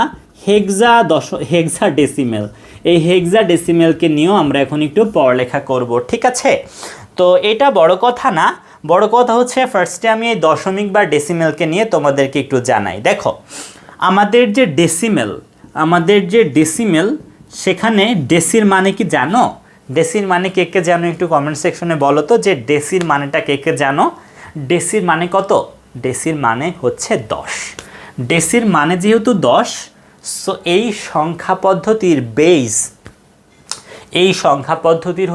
হেক্সা ডেসিমেল, এই হেক্সা ডেসিমেলকে নিয়েও আমরা এখন একটু পড়ালেখা করব, ঠিক আছে? তো এটা বড় কথা না, বড় কথা হচ্ছে ফার্স্টে আমি এই দশমিক বা ডেসিমেলকে নিয়ে তোমাদেরকে একটু জানাই। দেখো আমাদের যে ডেসিমেল সেখানে ডেসির মানে কি জানো? ডেসির মানে কে কে জানো একটু কমেন্ট সেকশনে বলো তো, যে ডেসির মানেটা কে কে জানো? ডেসির মানে কত? ডেসির মানে হচ্ছে 10। ডেসির মানে যেহেতু 10, সো এই সংখ্যা পদ্ধতির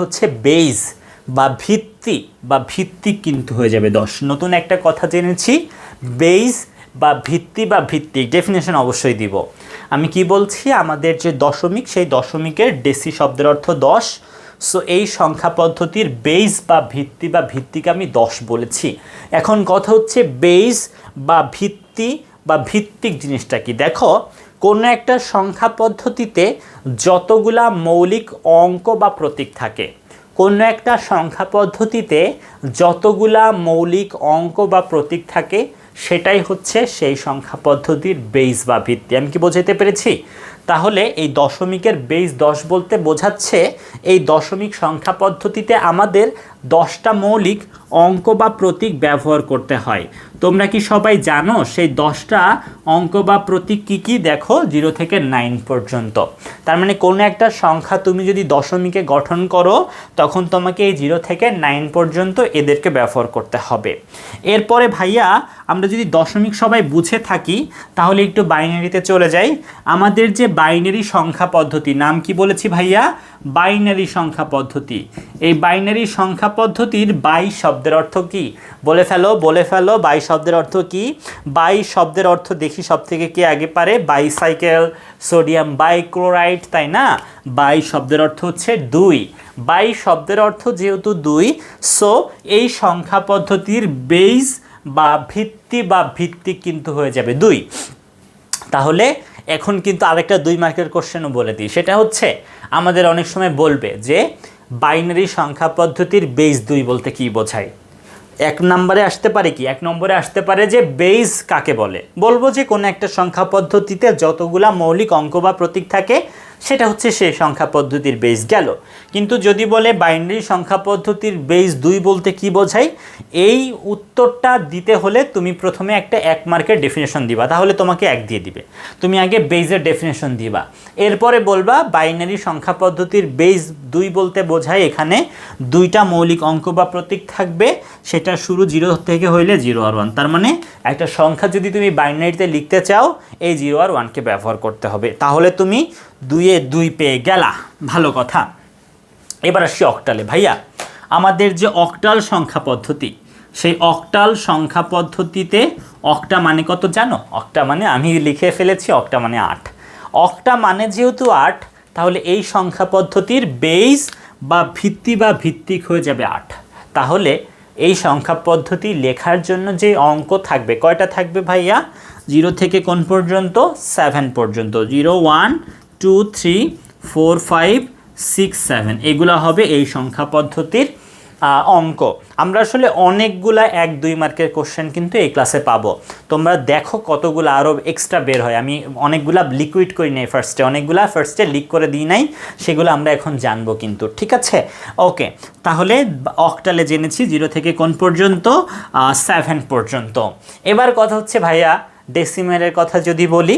হচ্ছে বেজ বা ভিত্তি কিন্তু হয়ে যাবে 10। নতুন একটা কথা জেনেছি, বেজ বা ভিত্তিক ডেফিনেশন অবশ্যই দিব। আমি কি বলছি, আমাদের যে দশমিক, সেই দশমিকের ডেসি শব্দের অর্থ 10। সো এই সংখ্যা পদ্ধতির বেজ বা ভিত্তিকে আমি 10 বলেছি। এখন কথা হচ্ছে বেজ বা ভিত্তিক জিনিসটা কি? দেখো কোনো একটা সংখ্যা পদ্ধতিতে যতগুলা মৌলিক অঙ্ক বা প্রতীক থাকে, কোনো একটা সংখ্যা পদ্ধতিতে যতগুলা মৌলিক অঙ্ক বা প্রতীক থাকে, সেটাই হচ্ছে সেই সংখ্যা পদ্ধতির বেজ বা ভিত্তি। আমি কি বোঝাতে পেরেছি? তাহলে এই দশমিকের বেজ 10 বলতে বোঝাচ্ছে এই দশমিক সংখ্যা পদ্ধতিতে আমাদের 10টা মৌলিক অঙ্ক বা প্রতীক ব্যবহার করতে হয়। তোমরা কি সবাই জানো সেই 10টা অঙ্ক বা প্রতীক কি কি? দেখো 0 থেকে 9 পর্যন্ত। তার মানে কোনো একটা সংখ্যা তুমি যদি দশমিকে গঠন করো, তখন তোমাকে এই 0 থেকে 9 পর্যন্ত এদেরকে ব্যবহার করতে হবে। এরপরে ভাইয়া আমরা যদি দশমিক সবাই বুঝে থাকি, তাহলে একটু বাইনারিতে চলে যাই। আমাদের যে বাইনারি সংখ্যা পদ্ধতি, নাম কি বলেছি ভাইয়া? বাইনারি সংখ্যা পদ্ধতি। এই বাইনারি সংখ্যা পদ্ধতির বাই শব্দের অর্থ কি? বলে ফেলো বাই শব্দের অর্থ কি? বাই শব্দের অর্থ দেখি সব থেকে কে আগে পারে? বাইসাইকেল, সোডিয়াম বাইক্লোরাইড, তাই না? বাই শব্দের অর্থ হচ্ছে 2। বাই শব্দের অর্থ যেহেতু 2, সো এই সংখ্যা পদ্ধতির বেজ বা ভিত্তি কিন্তু হয়ে যাবে 2। তাহলে এখন কিন্তু আরেকটা 2 মার্কের কোশ্চেনও বলে দিই, সেটা হচ্ছে আমাদের অনেক সময় বলবে যে বাইনারি সংখ্যা পদ্ধতির বেজ 2 বলতে কি বোঝায়? 1 নম্বরে আসতে পারে কি? 1 নম্বরে আসতে পারে যে বেজ কাকে বলে? বলবো যে কোনো একটা সংখ্যা পদ্ধতিতে যতগুলা মৌলিক অঙ্ক বা প্রতীক থাকে, সেটা হচ্ছে সেই সংখ্যা পদ্ধতির বেজ গেল। কিন্তু যদি বলে বাইনারি সংখ্যা পদ্ধতির বেজ 2 বলতে কি বোঝায়, এই উত্তরটা দিতে হলে তুমি প্রথমে একটা 1 মার্কের ডেফিনেশন দিবা, তাহলে তোমাকে 1 দিয়ে দিবে। তুমি আগে বেজের ডেফিনেশন দিবা, এরপরে বলবা বাইনারি সংখ্যা পদ্ধতির বেজ 2 বলতে বোঝায় এখানে 2টা মৌলিক অঙ্ক বা প্রতীক থাকবে, সেটা শুরু 0 থেকে হইলে 0 আর 1। তার মানে একটা সংখ্যা যদি তুমি বাইনারিতে লিখতে চাও, এই 0 আর 1কে ব্যবহার করতে হবে, তাহলে তুমি 2-এ 2 পেয়ে গেলা। ভালো কথা। এবার আসি অক্টালে। ভাইয়া আমাদের যে অক্টাল সংখ্যা পদ্ধতি, সেই অক্টাল সংখ্যা পদ্ধতিতে অক্টা মানে কত জানো? অক্টা মানে আমি লিখে ফেলেছি, অক্টা মানে 8। অক্টা মানে যেহেতু 8, তাহলে এই সংখ্যা পদ্ধতির বেজ বা ভিত্তিক হয়ে যাবে 8। তাহলে এই সংখ্যা পদ্ধতি লেখার জন্য যে অঙ্ক থাকবে, কয়টা থাকবে ভাইয়া? 0 থেকে কোন পর্যন্ত? 7 পর্যন্ত। 0 1 2 3 4 5 6 7 এগুলো হবে এই সংখ্যা পদ্ধতির অঙ্ক। আমরা আসলে অনেকগুলা 1-2 মার্কের কোশ্চেন কিন্তু এই ক্লাসে পাবো। তোমরা দেখো কতগুলো আরও এক্সট্রা বের হয়। আমি অনেকগুলা লিকুইড করি নাই অনেকগুলা ফার্স্টে লিক করে দিই নাই, সেগুলো আমরা এখন জানবো কিন্তু, ঠিক আছে? ওকে, তাহলে অক্টালে জেনেছি 0 থেকে কোন পর্যন্ত? 7 পর্যন্ত। এবার কথা হচ্ছে ভাইয়া ডেসিমেলের কথা যদি বলি,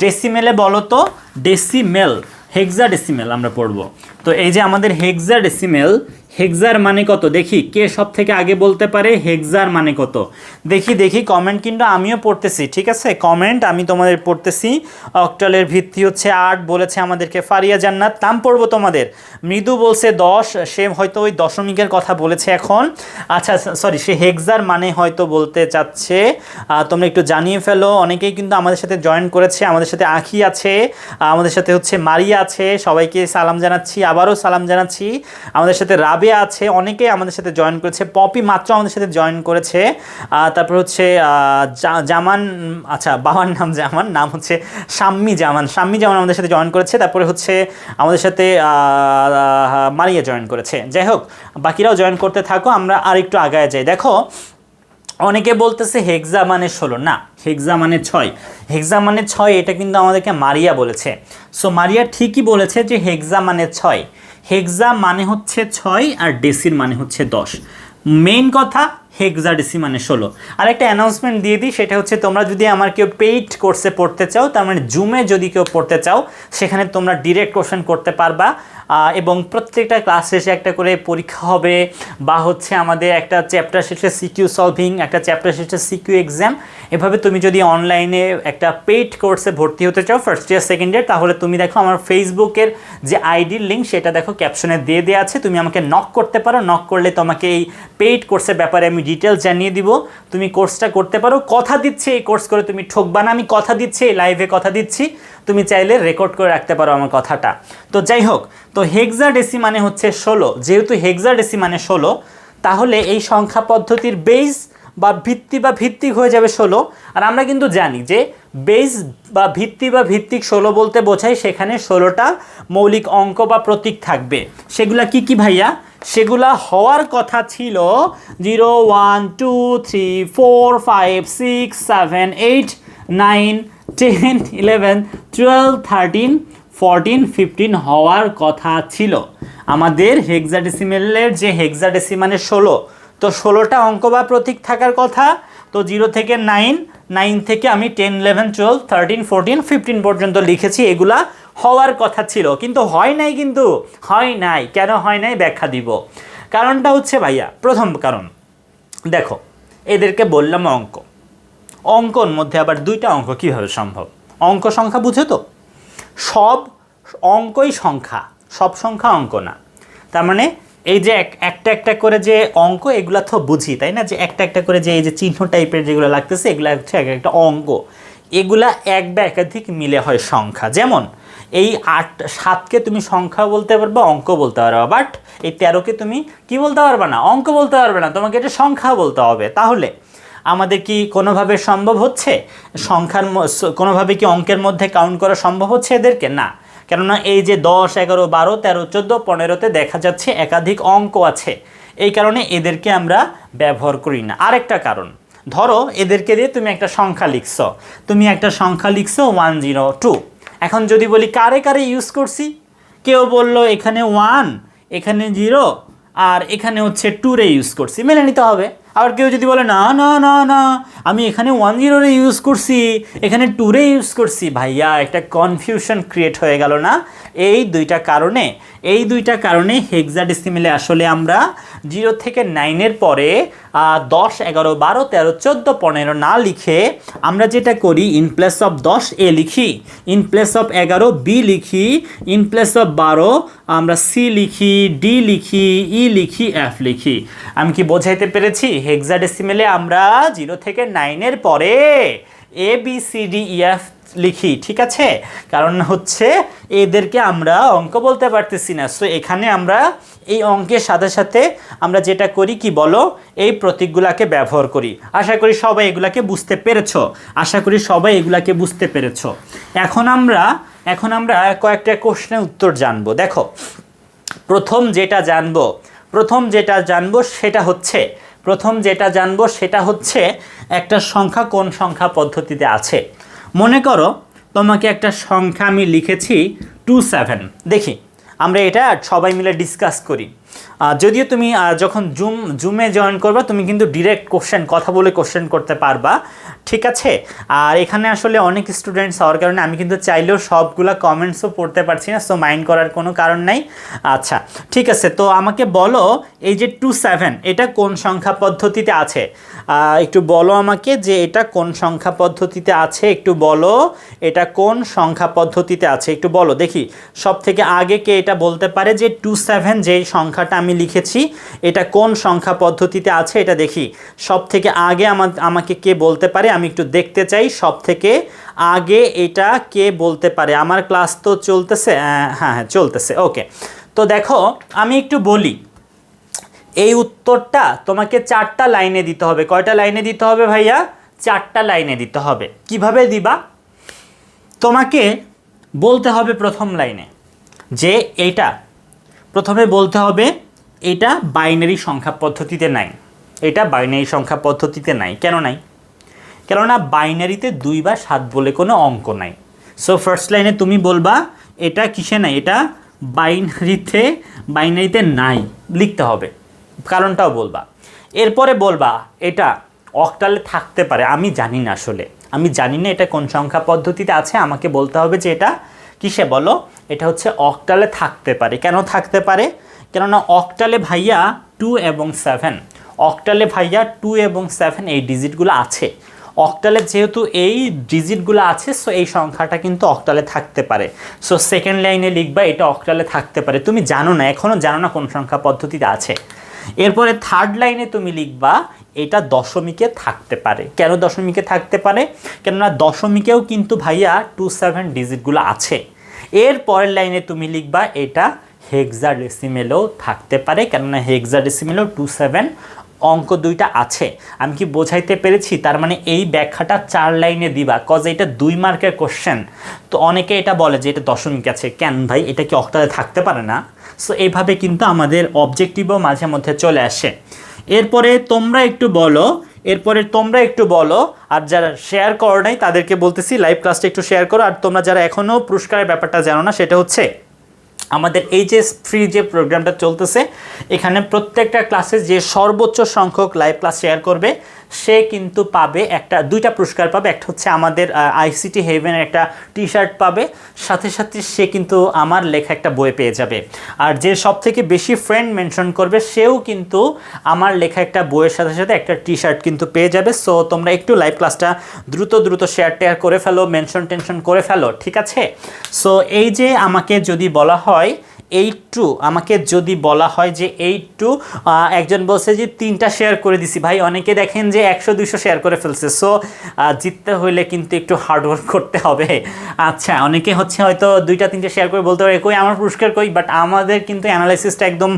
ডেসিমেলে বলো তো, ডেসিমেল হেক্সাডেসিমেল আমরা পড়ব। তো এই যে আমাদের হেক্সাডেসিমেল, হেক্সার মানে কত? দেখি কে সব থেকে আগে বলতে পারে হেক্সার মানে কত? দেখি কমেন্ট কিন্তু আমিও পড়তেছি, ঠিক আছে? কমেন্ট আমি তোমাদের পড়তেছি। অক্টালের ভিত্তি হচ্ছে 8 বলেছে আমাদেরকে ফারিয়া জান্নাত। নাম পড়বো তোমাদের। মৃদু বলছে 10, সে হয়তো ওই দশমিকের কথা বলেছে এখন। আচ্ছা সরি, সে হেক্সার মানে হয়তো বলতে চাচ্ছে। তোমরা একটু জানিয়ে ফেলো। অনেকেই কিন্তু আমাদের সাথে জয়েন করেছে, আমাদের সাথে আখি আছে, আমাদের সাথে হচ্ছে মারিয়া আছে, সবাইকে সালাম জানাচ্ছি, আবারও সালাম জানাচ্ছি। আমাদের সাথে রাবেয়া আছে, অনেকেই আমাদের সাথে জয়েন করেছে। পপি মাত্র আমাদের সাথে জয়েন করেছে। তারপর হচ্ছে জামান, আচ্ছা বাবার নাম জামান, নাম হচ্ছে শাম্মী জামান আমাদের সাথে জয়েন করেছে। তারপরে হচ্ছে আমাদের সাথে মারিয়া জয়েন করেছে। যাই হোক, বাকিরাও জয়েন করতে থাকো, আমরা আর একটু আগায় যাই। দেখো অনেকে বলতেছে হেক্সা মানে 16, না হেক্সা মানে 6, হেক্সা মানে 6 এটা কিন্তু আমাদেরকে মারিয়া বলেছে। সো মারিয়া ঠিকই বলেছে যে হেক্সা মানে 6, হেক্সা মানে হচ্ছে 6 আর ডেসির মানে হচ্ছে 10। মেইন কথা হেক্সাডেসি মানে 16। আর একটা অ্যানাউন্সমেন্ট দিয়ে দিই, সেটা হচ্ছে তোমরা যদি আমার কেউ পেইড কোর্সে পড়তে চাও, তার মানে জুমে যদি কেউ পড়তে চাও, সেখানে তোমরা ডিরেক্ট কোশ্চেন করতে পারবা এবং প্রত্যেকটা ক্লাস শেষে একটা করে পরীক্ষা হবে, বা হচ্ছে আমাদের একটা চ্যাপ্টার শেষে সিকিউ সলভিং, একটা চ্যাপ্টার শেষে সিকিউ এক্সাম। এভাবে তুমি যদি অনলাইনে একটা পেইড কোর্সে ভর্তি হতে চাও ফার্স্ট ইয়ার সেকেন্ড ইয়ার, তাহলে তুমি দেখো আমার ফেসবুকের যে আইডির লিঙ্ক সেটা দেখো ক্যাপশনে দিয়ে দেওয়া আছে, তুমি আমাকে নক করতে পারো। নক করলে তোমাকে এই পেইড কোর্সের ব্যাপারে আমি ডিটেলস জানিয়ে দিব, তুমি কোর্সটা করতে পারো। কথা দিচ্ছি এই কোর্স করে তুমি ঠকবা না, আমি কথা দিচ্ছি, এই লাইভে কথা দিচ্ছি, তুমি চাইলে রেকর্ড করে রাখতে পারো আমার কথাটা। তো যাই হোক, তো হেক্সাডেসি মানে হচ্ছে 16, যেহেতু হেক্সাডেসি মানে 16, তাহলে এই সংখ্যা পদ্ধতির বেস বা ভিত্তিক হয়ে যাবে 16। আর আমরা কিন্তু জানি যে বেস বা ভিত্তিক 16 বলতে বোঝায় সেখানে 16টা মৌলিক অঙ্ক বা প্রতীক থাকবে। সেগুলা কি কি ভাইয়া? সেগুলা হওয়ার কথা ছিল 0 1 2 3 4 5 6 7 8 9 10 11 12 13 14 15 হওয়ার কথা ছিল। আমাদের হেক্সাডেসিমেলের যে হেক্সাডেসি মানে 16, তো 16টা অঙ্ক বা প্রতীক থাকার কথা। তো 0 থেকে 9, 9 থেকে আমি 10 11 12 13 14 15 পর্যন্ত লিখেছি, এগুলা হওয়ার কথা ছিল, কিন্তু হয় নাই। কিন্তু হয় নাই, কেন হয় নাই ব্যাখ্যা দিব। কারণটা হচ্ছে ভাইয়া, প্রথম কারণ দেখো, এদেরকে বললাম অঙ্ক, অঙ্কর মধ্যে আবার দুইটা অঙ্ক কিভাবে সম্ভব? অঙ্ক সংখ্যা বুঝো তো, সব অঙ্কই সংখ্যা, সব সংখ্যা অঙ্ক না। তার মানে এই যে একটা একটা করে যে অঙ্ক, এগুলা তো বুঝি তাই না, যে একটা একটা করে যে এই যে চিহ্ন টাইপের যেগুলো লাগতেছে, এগুলো হচ্ছে এক একটা অঙ্ক। এগুলা এক বা একাধিক মিলে হয় সংখ্যা। যেমন এই 7কে তুমি সংখ্যা বলতে পারবা, অঙ্ক বলতে পারবা, বাট এই 13কে তুমি কি বলতে পারবা না, অঙ্ক বলতে পারবে না, তোমাকে এটা সংখ্যা বলতে হবে। তাহলে আমাদের কি কোনোভাবে সম্ভব হচ্ছে সংখ্যার, কোনোভাবে কি অঙ্কের মধ্যে কাউন্ট করা সম্ভব হচ্ছে এদেরকে? না, কেননা এই যে 10 11 12 13 14 15তে দেখা যাচ্ছে একাধিক অঙ্ক আছে, এই কারণে এদেরকে আমরা ব্যবহার করি না। আরেকটা কারণ, ধরো এদেরকে দিয়ে তুমি একটা সংখ্যা লিখছো, 102। এখন যদি বলি কারে কারে ইউজ করছি, কেউ বললো এখানে 1, এখানে 0, আর এখানে হচ্ছে 2 রে ইউজ করছি, মেনে নিতে হবে। আবার কেউ যদি বলে না না না না, আমি এখানে 10 রে ইউজ করছি, এখানে 2 রে ইউজ করছি, ভাইয়া একটা কনফিউশন ক্রিয়েট হয়ে গেল না? এই দুইটা কারণে হেক্সাডেসিমেলে আসলে আমরা 0 থেকে 9 এর পরে 10 11 12 13 14 15 না লিখে আমরা যেটা করি, ইন প্লেস অফ 10 এ লিখি, ইন প্লেস অফ 11 বি লিখি, ইন প্লেস অফ 12 আমরা সি লিখি, ডি লিখি, ই লিখি, এফ লিখি। আমি কি বোঝাইতে পেরেছি? হেক্সাডেসিমেলে আমরা 0 থেকে 9 এর পরে A B C D E F লিখি, ঠিক আছে? কারণ হচ্ছে এদেরকে আমরা অঙ্ক বলতে পারতেছি না। সো এখানে আমরা এই অঙ্কের সাথে সাথে আমরা যেটা করি কি বলো, এই প্রতীকগুলোকে ব্যবহার করি। আশা করি সবাই এগুলাকে বুঝতে পেরেছো। এখন আমরা কয়েকটা কোশ্চেনের উত্তর জানবো। দেখো, প্রথম যেটা জানবো সেটা হচ্ছে একটা সংখ্যা কোন সংখ্যা পদ্ধতিতে আছে। মনে করো তোমাকে একটা সংখ্যা আমি লিখেছি 27। দেখি আমরা এটা সবাই মিলে ডিসকাস করি। যদিও তুমি যখন জুমে জয়েন করবা, তুমি কিন্তু ডিরেক্ট কথা বলে কোশ্চেন করতে পারবা, ঠিক আছে? আর এখানে আসলে অনেক স্টুডেন্টস হওয়ার কারণে আমি কিন্তু চাইলেও সবগুলা কমেন্টসও পড়তে পারছি না, সো মাইন্ড করার কোনো কারণ নাই। আচ্ছা ঠিক আছে, তো আমাকে বলো এই যে 27 এটা কোন সংখ্যা পদ্ধতিতে আছে? একটু বলো আমাকে যে এটা কোন সংখ্যা পদ্ধতিতে আছে, একটু বলো এটা কোন সংখ্যা পদ্ধতিতে আছে, একটু বলো দেখি। সব থেকে আগে কে এটা বলতে পারে যে 27 যেই সংখ্যাটা আমি লিখেছি এটা কোন সংখ্যা পদ্ধতিতে আছে, এটা দেখি। সব থেকে আগে আমাকে কে বলতে পারে, আমি একটু দেখতে চাই সব থেকে আগে এটা কে বলতে পারে। আমার ক্লাস তো চলতেছে, হ্যাঁ চলতেছে, ওকে। তো দেখো আমি একটু বলি, এই উত্তরটা তোমাকে 4টা লাইনে দিতে হবে। কয়টা লাইনে দিতে হবে ভাইয়া? 4টা লাইনে দিতে হবে। কিভাবে দিবা? তোমাকে বলতে হবে প্রথম লাইনে যে প্রথমে বলতে হবে এটা বাইনারি সংখ্যা পদ্ধতিতে নাই, এটা বাইনারি সংখ্যা পদ্ধতিতে নাই। কেন নাই? কেননা বাইনারিতে 2 বা 7 বলে কোনো অঙ্ক নাই। সো ফার্স্ট লাইনে তুমি বলবা এটা কিসে নাই, এটা বাইনারিতে নাই লিখতে হবে, কারণটাও বলবা। এরপরে বলবা এটা অক্টালে থাকতে পারে, আমি জানি না, আসলে আমি জানি না এটা কোন সংখ্যা পদ্ধতিতে আছে, আমাকে বলতে হবে যে এটা কিসে, বলো এটা হচ্ছে অক্টালে থাকতে পারে। কেন থাকতে পারে? কেননা অক্টালে ভাইয়া 2 এবং 7, অক্টালে ভাইয়া 2 এবং 7 এই ডিজিটগুলো আছে। অক্টালে যেহেতু এই ডিজিটগুলো আছে, সো এই সংখ্যাটা কিন্তু অক্টালে থাকতে পারে। সো সেকেন্ড লাইনে লিখবা এটা অক্টালে থাকতে পারে। তুমি জানো না, এখনও জানো না কোন সংখ্যা পদ্ধতিতে আছে। এরপরে থার্ড লাইনে তুমি লিখবা এটা দশমিকে থাকতে পারে। কেন দশমিকে থাকতে পারে? কেননা দশমিকেও কিন্তু ভাইয়া 2, 7 ডিজিটগুলো আছে। এর পরের লাইনে তুমি লিখবা এটা হেক্সাডেসিমেলেও থাকতে পারে, কেননা হেক্সাডেসিমেলেও 2, 7 অঙ্ক দুইটা আছে। আমি কি বোঝাইতে পেরেছি? তার মানে এই ব্যাখ্যাটা 4 লাইনে দিবা, কজ এটা 2 মার্কের কোশ্চেন। তো অনেকে এটা বলে যে এটা দশমিক আছে, কেন ভাই এটা কি অক্টালে থাকতে পারে না? সো এইভাবে কিন্তু আমাদের অবজেক্টিভও মাঝে মধ্যে চলে আসে। এরপরে তোমরা একটু বলো, আর যারা শেয়ার করো নাই তাদেরকে বলতেছি লাইভ ক্লাসটা একটু শেয়ার করো। আর তোমরা যারা এখনও পুরস্কারের ব্যাপারটা জানো না, সেটা হচ্ছে আমাদের এই যে ফ্রি যে প্রোগ্রামটা চলতেছে, এখানে প্রত্যেকটা ক্লাসে যে সর্বোচ্চ সংখ্যক লাইভ ক্লাস শেয়ার করবে সে কিন্তু পাবে দুইটা পুরস্কার পাবে। একটা হচ্ছে আমাদের আইসিটি হেভেনের একটা টি শার্ট পাবে, সাথে সাথে সে কিন্তু আমার লেখা একটা বই পেয়ে যাবে। আর যে সবথেকে বেশি ফ্রেন্ড মেনশন করবে সেও কিন্তু আমার লেখা একটা বইয়ের সাথে সাথে একটা টি শার্ট কিন্তু পেয়ে যাবে। সো তোমরা একটু লাইভ ক্লাসটা দ্রুত শেয়ার করে ফেলো, টেনশন করে ফেলো, ঠিক আছে? সো এই যে আমাকে যদি বলা হয় 8-2, আমাকে যদি বলা হয় যে 8-2, একজন বলছে যে 3টা শেয়ার করে দিছি। ভাই অনেকে দেখেন যে 100-200 শেয়ার করে ফেলছে। সো জিততে হইলে কিন্তু একটু হার্ডওয়ার্ক করতে হবে। আচ্ছা, অনেকে হচ্ছে হয়তো 2টা-3টা শেয়ার করে বলতে পারে কই আমার পুরস্কার কই, বাট আমাদের কিন্তু অ্যানালাইসিসটা একদম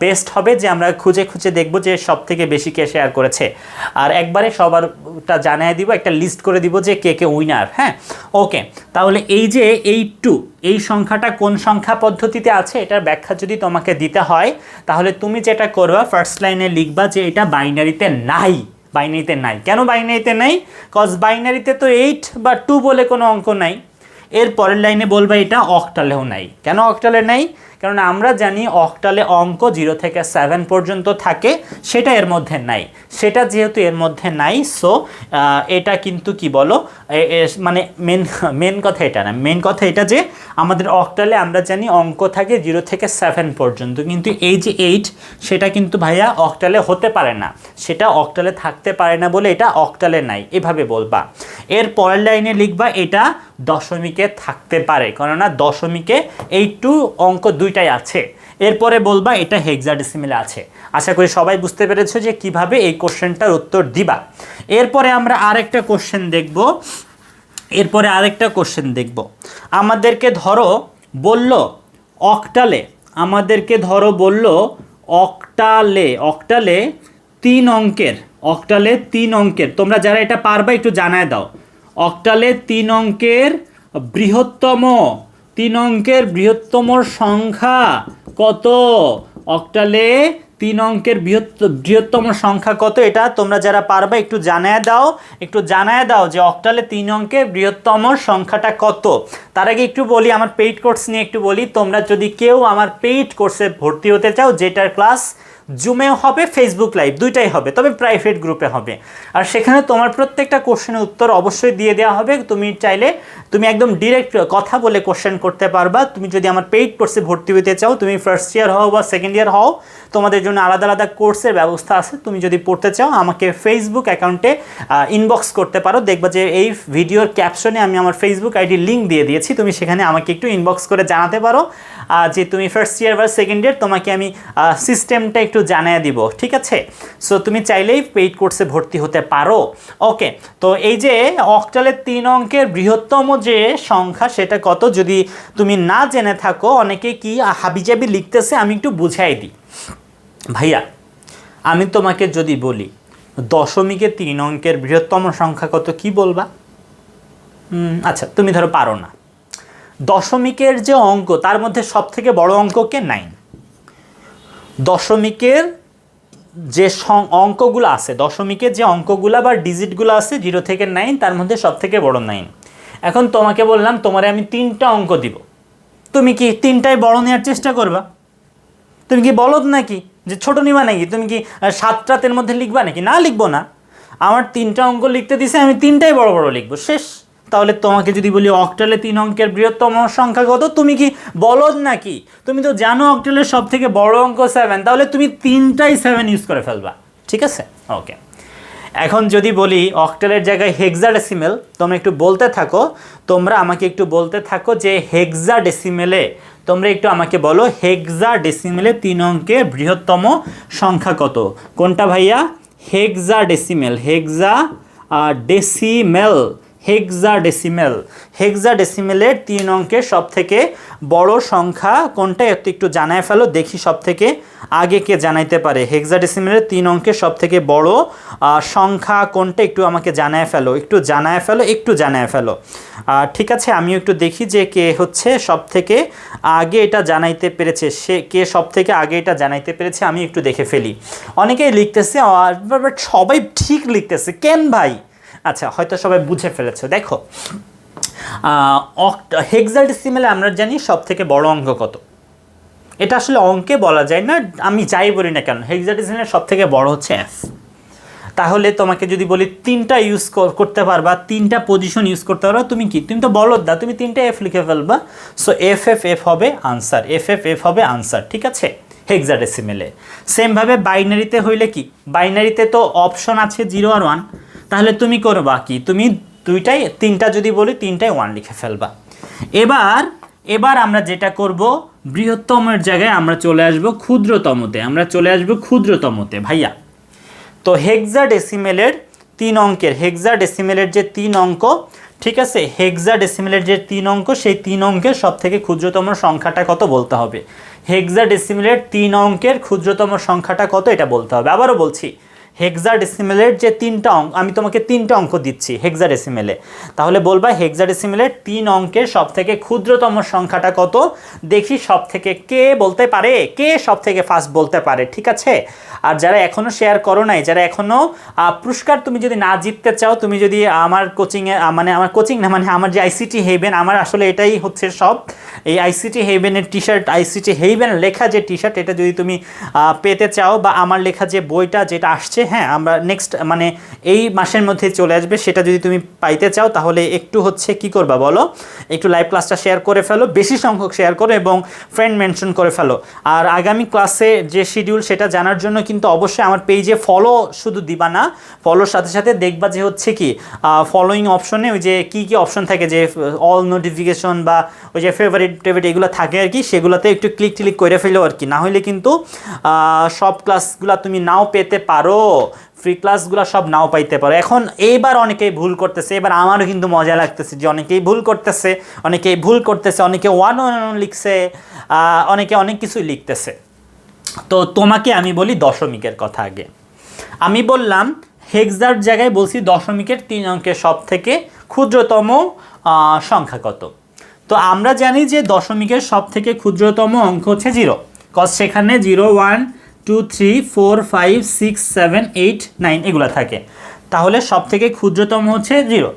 বেস্ট হবে যে আমরা খুঁজে দেখব যে সব থেকে বেশি কে শেয়ার করেছে, আর একবারে সবারটা জানিয়ে দিব, একটা লিস্ট করে দিব যে কে উইনার। হ্যাঁ, ওকে। তাহলে এই যে 8-2 এই সংখ্যাটা কোন সংখ্যা পদ্ধতিতে আছে এটার ব্যাখ্যা যদি তোমাকে দিতে হয়, তাহলে তুমি যেটা করবা ফার্স্ট লাইনে লিখবা যে এটা বাইনারিতে নাই। কেন বাইনারিতে নাই? কজ বাইনারিতে তো 8 বা 2 বলে কোনো অঙ্ক নাই। এর পরের লাইনে বলবা এটা অক্টালেও নাই। কেন অক্টালে নাই? কারণ আমরা জানি অক্টালে অঙ্ক 0 থেকে 7 পর্যন্ত থাকে, সেটা এর মধ্যে নাই। সেটা যেহেতু এর মধ্যে নাই, সো এটা কিন্তু কি বলো, মানে মেন কথা এটা না, মেন কথা এটা যে আমাদের অক্টালে আমরা জানি অঙ্ক থাকে 0 থেকে 7 পর্যন্ত, কিন্তু এই যে 8 সেটা কিন্তু ভাইয়া অক্টালে হতে পারে না, সেটা অক্টালে থাকতে পারে না বলে এটা অক্টালে নাই, এভাবে বলবা। এর পরের লাইনে লিখবা এটা দশমিকে থাকতে পারে, কেননা দশমিকে এই 2 অঙ্ক দুইটাই আছে। এরপরে বলবা এটা হেক্সাডেসিমেলে আছে। আশা করি সবাই বুঝতে পেরেছো যে কিভাবে এই কোশ্চেনটার উত্তর দিবা। এরপরে আমরা আরেকটা কোশ্চেন দেখব। আমাদেরকে ধরো বলল অক্টালে, অক্টালে 3 অঙ্কের, তোমরা যারা এটা পারবা একটু জানায় দাও। অক্টালে 3 অঙ্কের বৃহত্তম সংখ্যা কত? অক্টালে 3 অঙ্কের বৃহত্তম সংখ্যা কত? এটা তোমরা যারা পারবা একটু জানায় দাও যে অক্টালে 3 অঙ্কের বৃহত্তম সংখ্যাটা কত। তার আগে একটু বলি, আমার পেইড কোর্স নিয়ে একটু বলি। তোমরা যদি কেউ আমার পেইড কোর্সে ভর্তি হতে চাও, যেটার ক্লাস জুমেও হবে, ফেসবুক লাইভ দুইটাই হবে, তবে প্রাইভেট গ্রুপে হবে, আর সেখানে তোমার প্রত্যেকটা কোশ্চেনের উত্তর অবশ্যই দিয়ে দেওয়া হবে। তুমি চাইলে তুমি একদম ডিরেক্ট কথা বলে কোশ্চেন করতে পারবা। তুমি যদি আমার পেইড কোর্সে ভর্তি হতে চাও, তুমি ফার্স্ট ইয়ার হও বা সেকেন্ড ইয়ার হও, তোমাদের জন্য আলাদা আলাদা কোর্সের ব্যবস্থা আছে। তুমি যদি পড়তে চাও আমাকে ফেসবুক অ্যাকাউন্টে ইনবক্স করতে পারো। দেখবা যে এই ভিডিওর ক্যাপশনে আমি আমার ফেসবুক আইডি লিঙ্ক দিয়ে দিয়েছি, তুমি সেখানে আমাকে একটু ইনবক্স করে জানাতে পারো যে তুমি ফার্স্ট ইয়ার বা সেকেন্ড ইয়ার, তোমাকে আমি সিস্টেমটা একটু জানিয়ে দিব, ঠিক আছে? সো তুমি চাইলেই পেইড কোর্সে ভর্তি হতে পারো। ওকে, তো এই যে অক্টালে 3 অঙ্কের বৃহত্তম যে সংখ্যা সেটা কত, যদি তুমি না জেনে থাকো, অনেকে কি হাবিজাবি লিখতেছে, আমি একটু বুঝাই দিই। ভাইয়া আমি তোমাকে যদি বলি দশমিকে 3 অঙ্কের বৃহত্তম সংখ্যা কত, কি বলবা? আচ্ছা, তুমি ধরো পারো না। দশমিকের যে অঙ্ক তার মধ্যে সব থেকে বড় অঙ্ক কে? 9। দশমিকের যে অঙ্কগুলো আছে দশমিকের যে অঙ্কগুলো বা ডিজিটগুলো আছে 0 থেকে 9, তার মধ্যে সব থেকে বড় 9। এখন তোমাকে বললাম তোমারে আমি 3টা অঙ্ক দিব, তুমি কি 3টাই বড় নেওয়ার চেষ্টা করবা? তুমি কি বলদ নাকি যে ছোট নিবা নাকি? তুমি কি 7টার মধ্যে লিখবা নাকি? না, লিখবো না। আমার 3টা অঙ্ক লিখতে দিছে, আমি 3টাই বড় বড় লিখবো, শেষ। তাহলে তোমাকে যদি বলি অক্টালে 3 অঙ্কের বৃহত্তম সংখ্যা কত, তুমি কি বলদ নাকি? তুমি তো জানো অক্টালের সব থেকে বড় অঙ্ক 7, তাহলে তুমি 3টাই 7 ইউজ করে ফেলবা, ঠিক আছে? ওকে, এখন যদি বলি অক্টালের জায়গায় হেক্সাডেসিমেল, তোমরা একটু বলতে থাকো, তোমরা আমাকে একটু বলতে থাকো যে হেক্সাডেসিমেলে, তোমরা একটু আমাকে বলো হেক্সাডেসিমেলে 3 অঙ্কের বৃহত্তম সংখ্যা কত? কোনটা ভাইয়া? Hexadecimal, hexadecimal, hexadecimal. হেক্সাডেসিমেলের 3 অঙ্কের সব থেকে বড় সংখ্যা কোনটা? একটু জানায় ফেলো দেখি, সব থেকে আগে কে জানাইতে পারে হেক্সাডেসিমেলের 3 অঙ্কের সব থেকে বড় সংখ্যা কোনটা? একটু আমাকে জানায় ফেলো, একটু জানায় ফেলো, একটু জানায় ফেলো। ঠিক আছে, আমিও একটু দেখি যে কে হচ্ছে সব থেকে আগে এটা জানাইতে পেরেছে, সে কে সব থেকে আগে এটা জানাইতে পেরেছে, আমি একটু দেখে ফেলি। অনেকেই লিখতেছে, বাট সবাই ঠিক লিখতেছে কেন ভাই? আচ্ছা, হয়তো সবাই বুঝে ফেলেছে। দেখো, হেক্সাডেসিমেলে আমরা জানি সব থেকে বড় অঙ্ক কত। এটা আসলে অঙ্কে বলা যায় না, আমি যাই বলি না কেন, হেক্সাডেসিমেলের সব থেকে বড় হচ্ছে এফ। তাহলে তোমাকে যদি বলি 3টা ইউজ করতে পারবা, 3টা পজিশন ইউজ করতে পারবা, তুমি কি? তুমি তো বলো না, তুমি 3টা এফ লিখে ফেলবা। সো এফ এফ এফ হবে আনসার, এফ এফ এফ হবে আনসার, ঠিক আছে? হেক্সাডেসিমেলে। সেমভাবে বাইনারিতে হইলে কি? বাইনারিতে তো অপশন আছে 0 আর 1, তাহলে তুমি করবা কি? তুমি 3টা যদি বলি 3টায় 1 লিখে ফেলবা। এবার আমরা যেটা করব, বৃহত্তমের জায়গায় আমরা চলে আসব ক্ষুদ্রতমতে, আমরা চলে আসব ক্ষুদ্রতমতে ভাইয়া। তো হেক্সাডেসিমেলের 3 অঙ্কের, হেক্সাডেসিমেলের যে 3 অঙ্ক, ঠিক আছে, হেক্সাডেসিমেলের যে 3 অঙ্ক, সেই 3 অঙ্কের সব থেকে ক্ষুদ্রতম সংখ্যাটা কত বলতে হবে। হেক্সাডেসিমেলের 3 অঙ্কের ক্ষুদ্রতম সংখ্যাটা কত এটা বলতে হবে। আবারও বলছি, হেক্সাডেসিমেলের যে 3টা অঙ্ক, আমি তোমাকে 3টা অঙ্ক দিচ্ছি হেক্সাডেসিমেলে, তাহলে বলবা হেক্সাডেসিমেলের 3 অঙ্কের সব থেকে ক্ষুদ্রতম সংখ্যাটা কত। দেখি সব থেকে কে বলতে পারে, কে সব থেকে ফার্স্ট বলতে পারে, ঠিক আছে? আর যারা এখনও শেয়ার করো নাই, যারা এখনও পুরস্কার তুমি যদি না জিততে চাও, তুমি যদি আমার কোচিংয়ে, মানে আমার কোচিং না, মানে আমার যে আইসিটি হেভেন, আমার আসলে এটাই হচ্ছে সব, এই আইসিটি হেভেনের টি শার্ট, আইসিটি হেভেন লেখা যে টি শার্ট, এটা যদি তুমি পেতে চাও, বা আমার লেখা যে বইটা যেটা আসছে, হ্যাঁ, আমরা নেক্সট মানে এই মাসের মধ্যে চলে আসবে, সেটা যদি তুমি পাইতে চাও, তাহলে একটু হচ্ছে কি করবা বলো, একটু লাইভ ক্লাসটা শেয়ার করে ফেলো, বেশি সংখ্যক শেয়ার করো এবং ফ্রেন্ড মেনশন করে ফেলো। আর আগামী ক্লাসে যে শিডিউল, সেটা জানার জন্য কিন্তু অবশ্যই আমার পেজে ফলো শুধু দিবা না, ফলোর সাথে সাথে দেখবা যে হচ্ছে কি ফলোয়িং অপশনে ওই যে কি কি অপশন থাকে, যে অল নোটিফিকেশন বা ওই যে ফেভারিট টেভারিট এগুলো থাকে আর কি, সেগুলোতে একটু ক্লিক করে ফেলো আর কি। না হলে কিন্তু সব ক্লাসগুলো তুমি নাও পেতে পারো, ফ্রি ক্লাসগুলো সব নাও পাইতে পারো। এখন এইবার অনেকেই ভুল করতেছে, এবার আমারও কিন্তু মজা লাগতেছে যে অনেকেই ভুল করতেছে, অনেকে 1 লিখছে, অনেকে অনেক কিছুই লিখতেছে। তো তোমাকে আমি বলি দশমিকের কথা আগে। আমি বললাম হেক্সার জায়গায় বলছি দশমিকের 3 অঙ্কের সব থেকে ক্ষুদ্রতম সংখ্যা কত। তো আমরা জানি যে দশমিকের সব থেকে ক্ষুদ্রতম অঙ্ক হচ্ছে 0, কজ সেখানে 0 1 2 3 4 5 6 7 8 9 এগুলো থাকে, তাহলে সব থেকে ক্ষুদ্রতম হচ্ছে 0।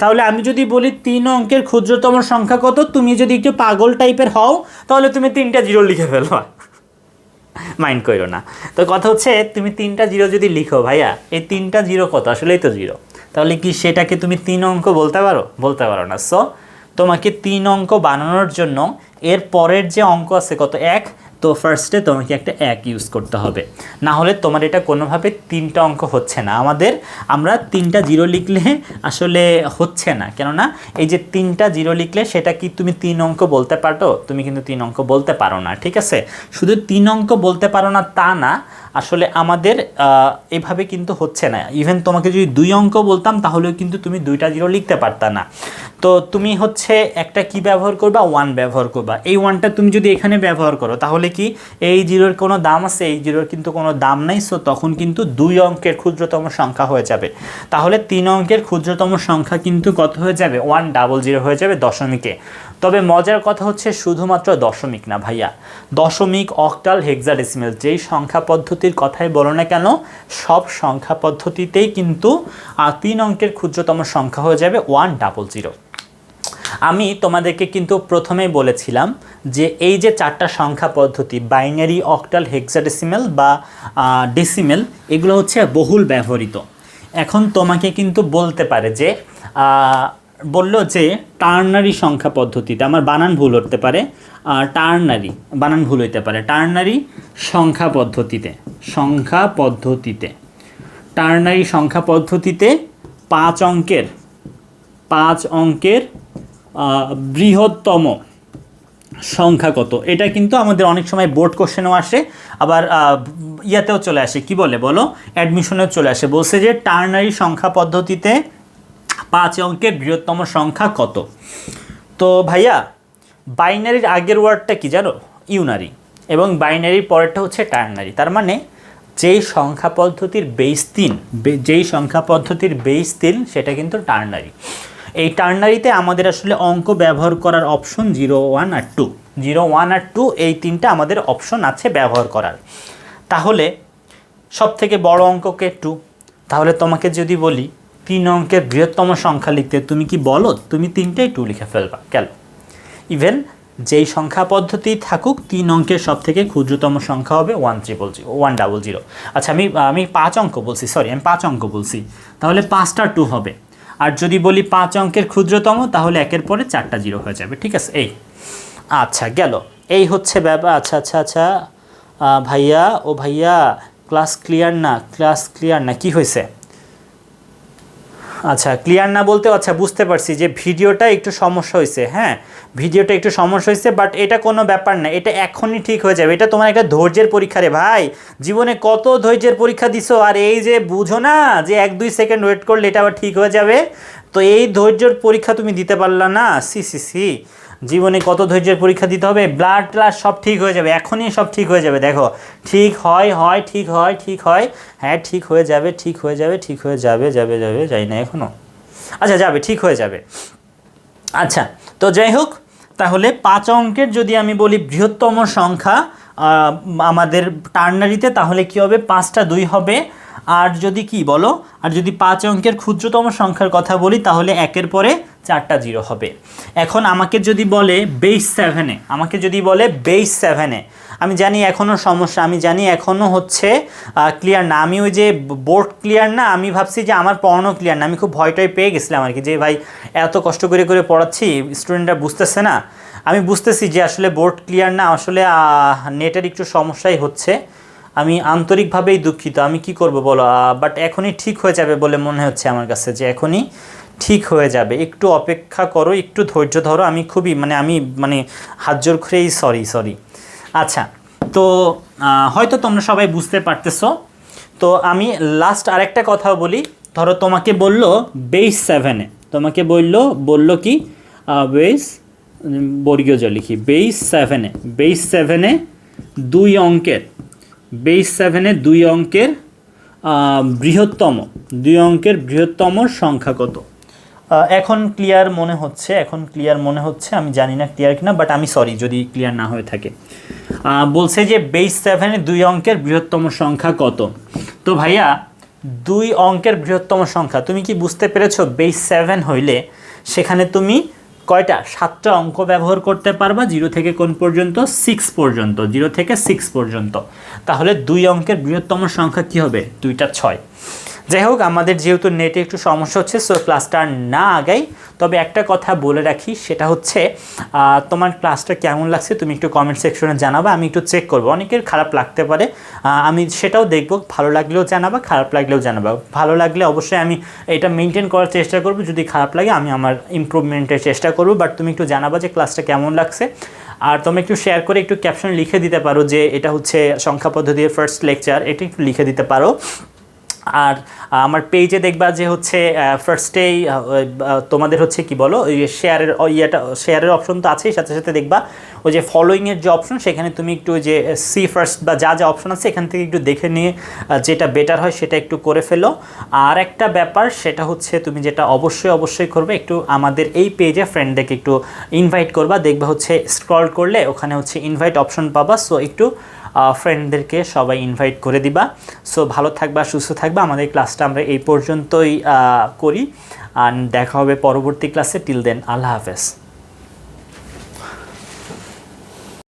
তাহলে আমি যদি বলি 3 অঙ্কের ক্ষুদ্রতম সংখ্যা কত, তুমি যদি একটু পাগল টাইপের হও, তাহলে তুমি 3টা 0 লিখে ফেলবা, মাইন্ড করো না। তো কথা হচ্ছে, তুমি 3টা 0 যদি লিখো ভাইয়া, এই 3টা 0 কত? আসলেই তো 0, তাহলে কি সেটাকে তুমি 3 অঙ্ক বলতে পারো? বলতে পারো না। সো তোমাকে 3 অঙ্ক বানানোর জন্য এর পরের যে অঙ্ক আছে কত, 1, তো ফার্স্টে তোমাকে একটা 1 ইউজ করতে হবে, না হলে তোমার এটা কোনোভাবে 3টা অঙ্ক হচ্ছে না। আমরা 3টা 0 লিখলে আসলে হচ্ছে না, কেননা এই যে 3টা 0 লিখলে সেটা কি তুমি 3 অঙ্ক বলতে পারো? তুমি কিন্তু 3 অঙ্ক বলতে পারো না, ঠিক আছে? শুধু 3 অঙ্ক বলতে পারো না তা না, আসলে আমাদের এভাবে কিন্তু হচ্ছে না। ইভেন তোমাকে যদি 2 অঙ্ক বলতাম, তাহলেও কিন্তু তুমি 2টা 0 লিখতে পারতা না। তো তুমি হচ্ছে একটা কি ব্যবহার করবা? 1 ব্যবহার করবা। এই 1টা তুমি যদি এখানে ব্যবহার করো, তাহলে কি এই 0-এর কোনো দাম আছে? এই 0-এর কিন্তু কোনো দাম নাই। সো তখন কিন্তু 2 অঙ্কের ক্ষুদ্রতম সংখ্যা হয়ে যাবে। তাহলে 3 অঙ্কের ক্ষুদ্রতম সংখ্যা কিন্তু কত হয়ে যাবে? 100 হয়ে যাবে দশমিকে। তবে মজার কথা হচ্ছে শুধুমাত্র দশমিক না ভাইয়া, দশমিক, অক্টাল, হেক্সাডেসিমেল যেই সংখ্যা পদ্ধতির কথাই বলো না কেন, সব সংখ্যা পদ্ধতিতেই কিন্তু 3 অঙ্কের ক্ষুদ্রতম সংখ্যা হয়ে যাবে 100। আমি তোমাদেরকে কিন্তু প্রথমেই বলেছিলাম যে এই যে 4টা সংখ্যা পদ্ধতি বাইনারি, অক্টাল, হেক্সাডেসিমেল বা ডেসিমেল, এগুলো হচ্ছে বহুল ব্যবহৃত। এখন তোমাকে কিন্তু বলতে পারে যে বলল যে টার্নারি সংখ্যা পদ্ধতিতে, আমার বানান ভুল হতে পারে, টার্নারি বানান ভুল হইতে পারে, টার্নারি সংখ্যা পদ্ধতিতে, টার্নারি সংখ্যা পদ্ধতিতে 5 অঙ্কের বৃহত্তম সংখ্যা কত? এটা কিন্তু আমাদের অনেক সময় বোর্ড কোশ্চেনও আসে, আবার ইয়াতেও চলে আসে, কি বলে বলো, অ্যাডমিশনেও চলে আসে। বলছে যে টার্নারি সংখ্যা পদ্ধতিতে 5 অঙ্কের বৃহত্তম সংখ্যা কত? তো ভাইয়া বাইনারির আগের ওয়ার্ডটা কি জানো? ইউনারি, এবং বাইনারির পরেরটা হচ্ছে টার্নারি। তার মানে যেই সংখ্যা পদ্ধতির বেস 3 সেটা কিন্তু টার্নারি। এই টার্নারিতে আমাদের আসলে অঙ্ক ব্যবহার করার অপশন 0, 1 আর 2, 0, 1 আর 2 এই 3টা আমাদের অপশন আছে ব্যবহার করার। তাহলে সব থেকে বড় অঙ্ককে 2, তাহলে তোমাকে যদি বলি 3 অঙ্কের বৃহত্তম সংখ্যা লিখতে, তুমি কি বলো? তুমি 3টাই 2 লিখে ফেলবা কেন? ইভেন যেই সংখ্যা পদ্ধতি থাকুক 3 অঙ্কের সব থেকে ক্ষুদ্রতম সংখ্যা হবে 100। আচ্ছা আমি 5 অঙ্ক বলছি, সরি আমি 5 অঙ্ক বলছি, তাহলে 5টা 2 হবে। আর যদি বলি 5 অঙ্কের ক্ষুদ্রতম, তাহলে একের পরে 4টা 0 হয়ে যাবে। ঠিক আছে, এই আচ্ছা গেল, এই হচ্ছে ব্যাপার। আচ্ছা ভাইয়া, ও ভাইয়া ক্লাস ক্লিয়ার না, কি হয়েছে? আচ্ছা ক্লিয়ার না বলতে, আচ্ছা বুঝতে পারছি যে ভিডিওটা একটু সমস্যা হয়েছে। হ্যাঁ, ভিডিওটা একটু সমস্যা হয়েছে, বাট এটা কোনো ব্যাপার না, এটা এখনই ঠিক হয়ে যাবে। এটা তোমার একটা ধৈর্যের পরীক্ষা রে ভাই, জীবনে কত ধৈর্যের পরীক্ষা দিছো, আর এই যে বুঝো না যে 1-2 সেকেন্ড ওয়েট করলে এটা আবার ঠিক হয়ে যাবে। তো এই ধৈর্যের পরীক্ষা তুমি দিতে পারলা না, সি জীবনে কত ধৈর্যের পরীক্ষা দিতে হবে। ব্লাড ক্লাস সব ঠিক হয়ে যাবে, এখনই সব ঠিক হয়ে যাবে। দেখো ঠিক হয়, হ্যাঁ ঠিক হয়ে যাবে, যাই না এখনও, আচ্ছা যাবে, ঠিক হয়ে যাবে। আচ্ছা তো যাই হোক, তাহলে 5 অঙ্কের যদি আমি বলি বৃহত্তম সংখ্যা আমাদের টার্নারিতে, তাহলে কি হবে? 5টা 2 হবে। আর যদি কি বলো, আর যদি 5 অঙ্কের ক্ষুদ্রতম সংখ্যার কথা বলি, তাহলে একের পরে 4টা 0 হবে। এখন আমাকে যদি বলে বেস 7-এ, আমি জানি এখনও সমস্যা, আমি জানি এখনও হচ্ছে ক্লিয়ার না। আমি ওই যে বোর্ড ক্লিয়ার না, আমি ভাবছি যে আমার পড়ানো ক্লিয়ার না, আমি খুব ভয়টাই পেয়ে গেছিলাম আর কি, যে ভাই এত কষ্ট করে পড়াচ্ছি, স্টুডেন্টরা বুঝতেছে না। আমি বুঝতেছি যে আসলে বোর্ড ক্লিয়ার না, আসলে নেটের একটু সমস্যাই হচ্ছে। আমি আন্তরিকভাবেই দুঃখিত, আমি কি করব বলো, বাট এখনই ঠিক হয়ে যাবে বলে মনে হচ্ছে আমার কাছে, যে এখনই ঠিক হয়ে যাবে। একটু অপেক্ষা করো, একটু ধৈর্য ধরো। আমি খুবই আমি হাত জোর করেই সরি। আচ্ছা তো হয়তো তোমরা সবাই বুঝতে পারতেছো। তো আমি লাস্ট আরেকটা কথা বলি। ধরো তোমাকে বললো বেস 7-এ, তোমাকে বললো কি বেস, বর্গীয় জ লিখি, বেস 7-এ 2 অঙ্কের, বেস 7-এ 2 অঙ্কের বৃহত্তম সংখ্যা কত? এখন ক্লিয়ার মনে হচ্ছে, আমি জানি না ক্লিয়ার কিনা, বাট আমি সরি যদি ক্লিয়ার না হয়ে থাকে। বলছে যে বেস 7-এ 2 অঙ্কের বৃহত্তম সংখ্যা কত? তো ভাইয়া 2 অঙ্কের বৃহত্তম সংখ্যা, তুমি কি বুঝতে পেরেছো? বেস 7 হইলে সেখানে তুমি কয়টা? 7টা অঙ্ক ব্যবহার করতে পারবা, 0 থেকে কোন পর্যন্ত? 6 পর্যন্ত, 0 থেকে 6 পর্যন্ত। তাহলে 2 অঙ্কের বৃহত্তম সংখ্যা কি হবে? 2টা 6। যাই হোক, আমাদের যেহেতু নেটে একটু সমস্যা হচ্ছে, সো ক্লাসটা না আগাই। তবে একটা কথা বলে রাখি, সেটা হচ্ছে তোমার ক্লাসটা কেমন লাগছে তুমি একটু কমেন্ট সেকশনে জানাবা, আমি একটু চেক করবো। অনেকের খারাপ লাগতে পারে, আমি সেটাও দেখব। ভালো লাগলেও জানাবা, খারাপ লাগলেও জানাবা। ভালো লাগলে অবশ্যই আমি এটা মেনটেন করার চেষ্টা করব, যদি খারাপ লাগে আমি আমার ইমপ্রুভমেন্টের চেষ্টা করব। বাট তুমি একটু জানাবা যে ক্লাসটা কেমন লাগছে। আর তোমরা একটু শেয়ার করে একটু ক্যাপশন লিখে দিতে পারো যে এটা হচ্ছে সংখ্যা পদ্ধতির ফার্স্ট লেকচার, এটা একটু লিখে দিতে পারো। আর আমার পেজে দেখবা যে হচ্ছে ফার্স্টেই তোমাদের হচ্ছে কি বলো ওই শেয়ারের অপশন তো আছেই, সাথে সাথে দেখবা ওই যে ফলোয়িংয়ের যে অপশন, সেখানে তুমি একটু ওই যে সি ফার্স্ট বা যা যা অপশন আছে এখান থেকে একটু দেখে নিয়ে যেটা বেটার হয় সেটা একটু করে ফেলো। আর একটা ব্যাপার সেটা হচ্ছে তুমি যেটা অবশ্যই করবে, একটু আমাদের এই পেজে ফ্রেন্ডদেরকে একটু ইনভাইট করবা। দেখবা হচ্ছে স্ক্রল করলে ওখানে হচ্ছে ইনভাইট অপশন পাবা, সো একটু ফ্রেন্ডদেরকে সবাই ইনভাইট করে দিবা। সো ভালো থাকবা, সুস্থ থাকবা। আমাদের ক্লাসটা আমরা এই পর্যন্তই করি, আর দেখা হবে পরবর্তী ক্লাসে। টিল দেন, আল্লাহ হাফেজ।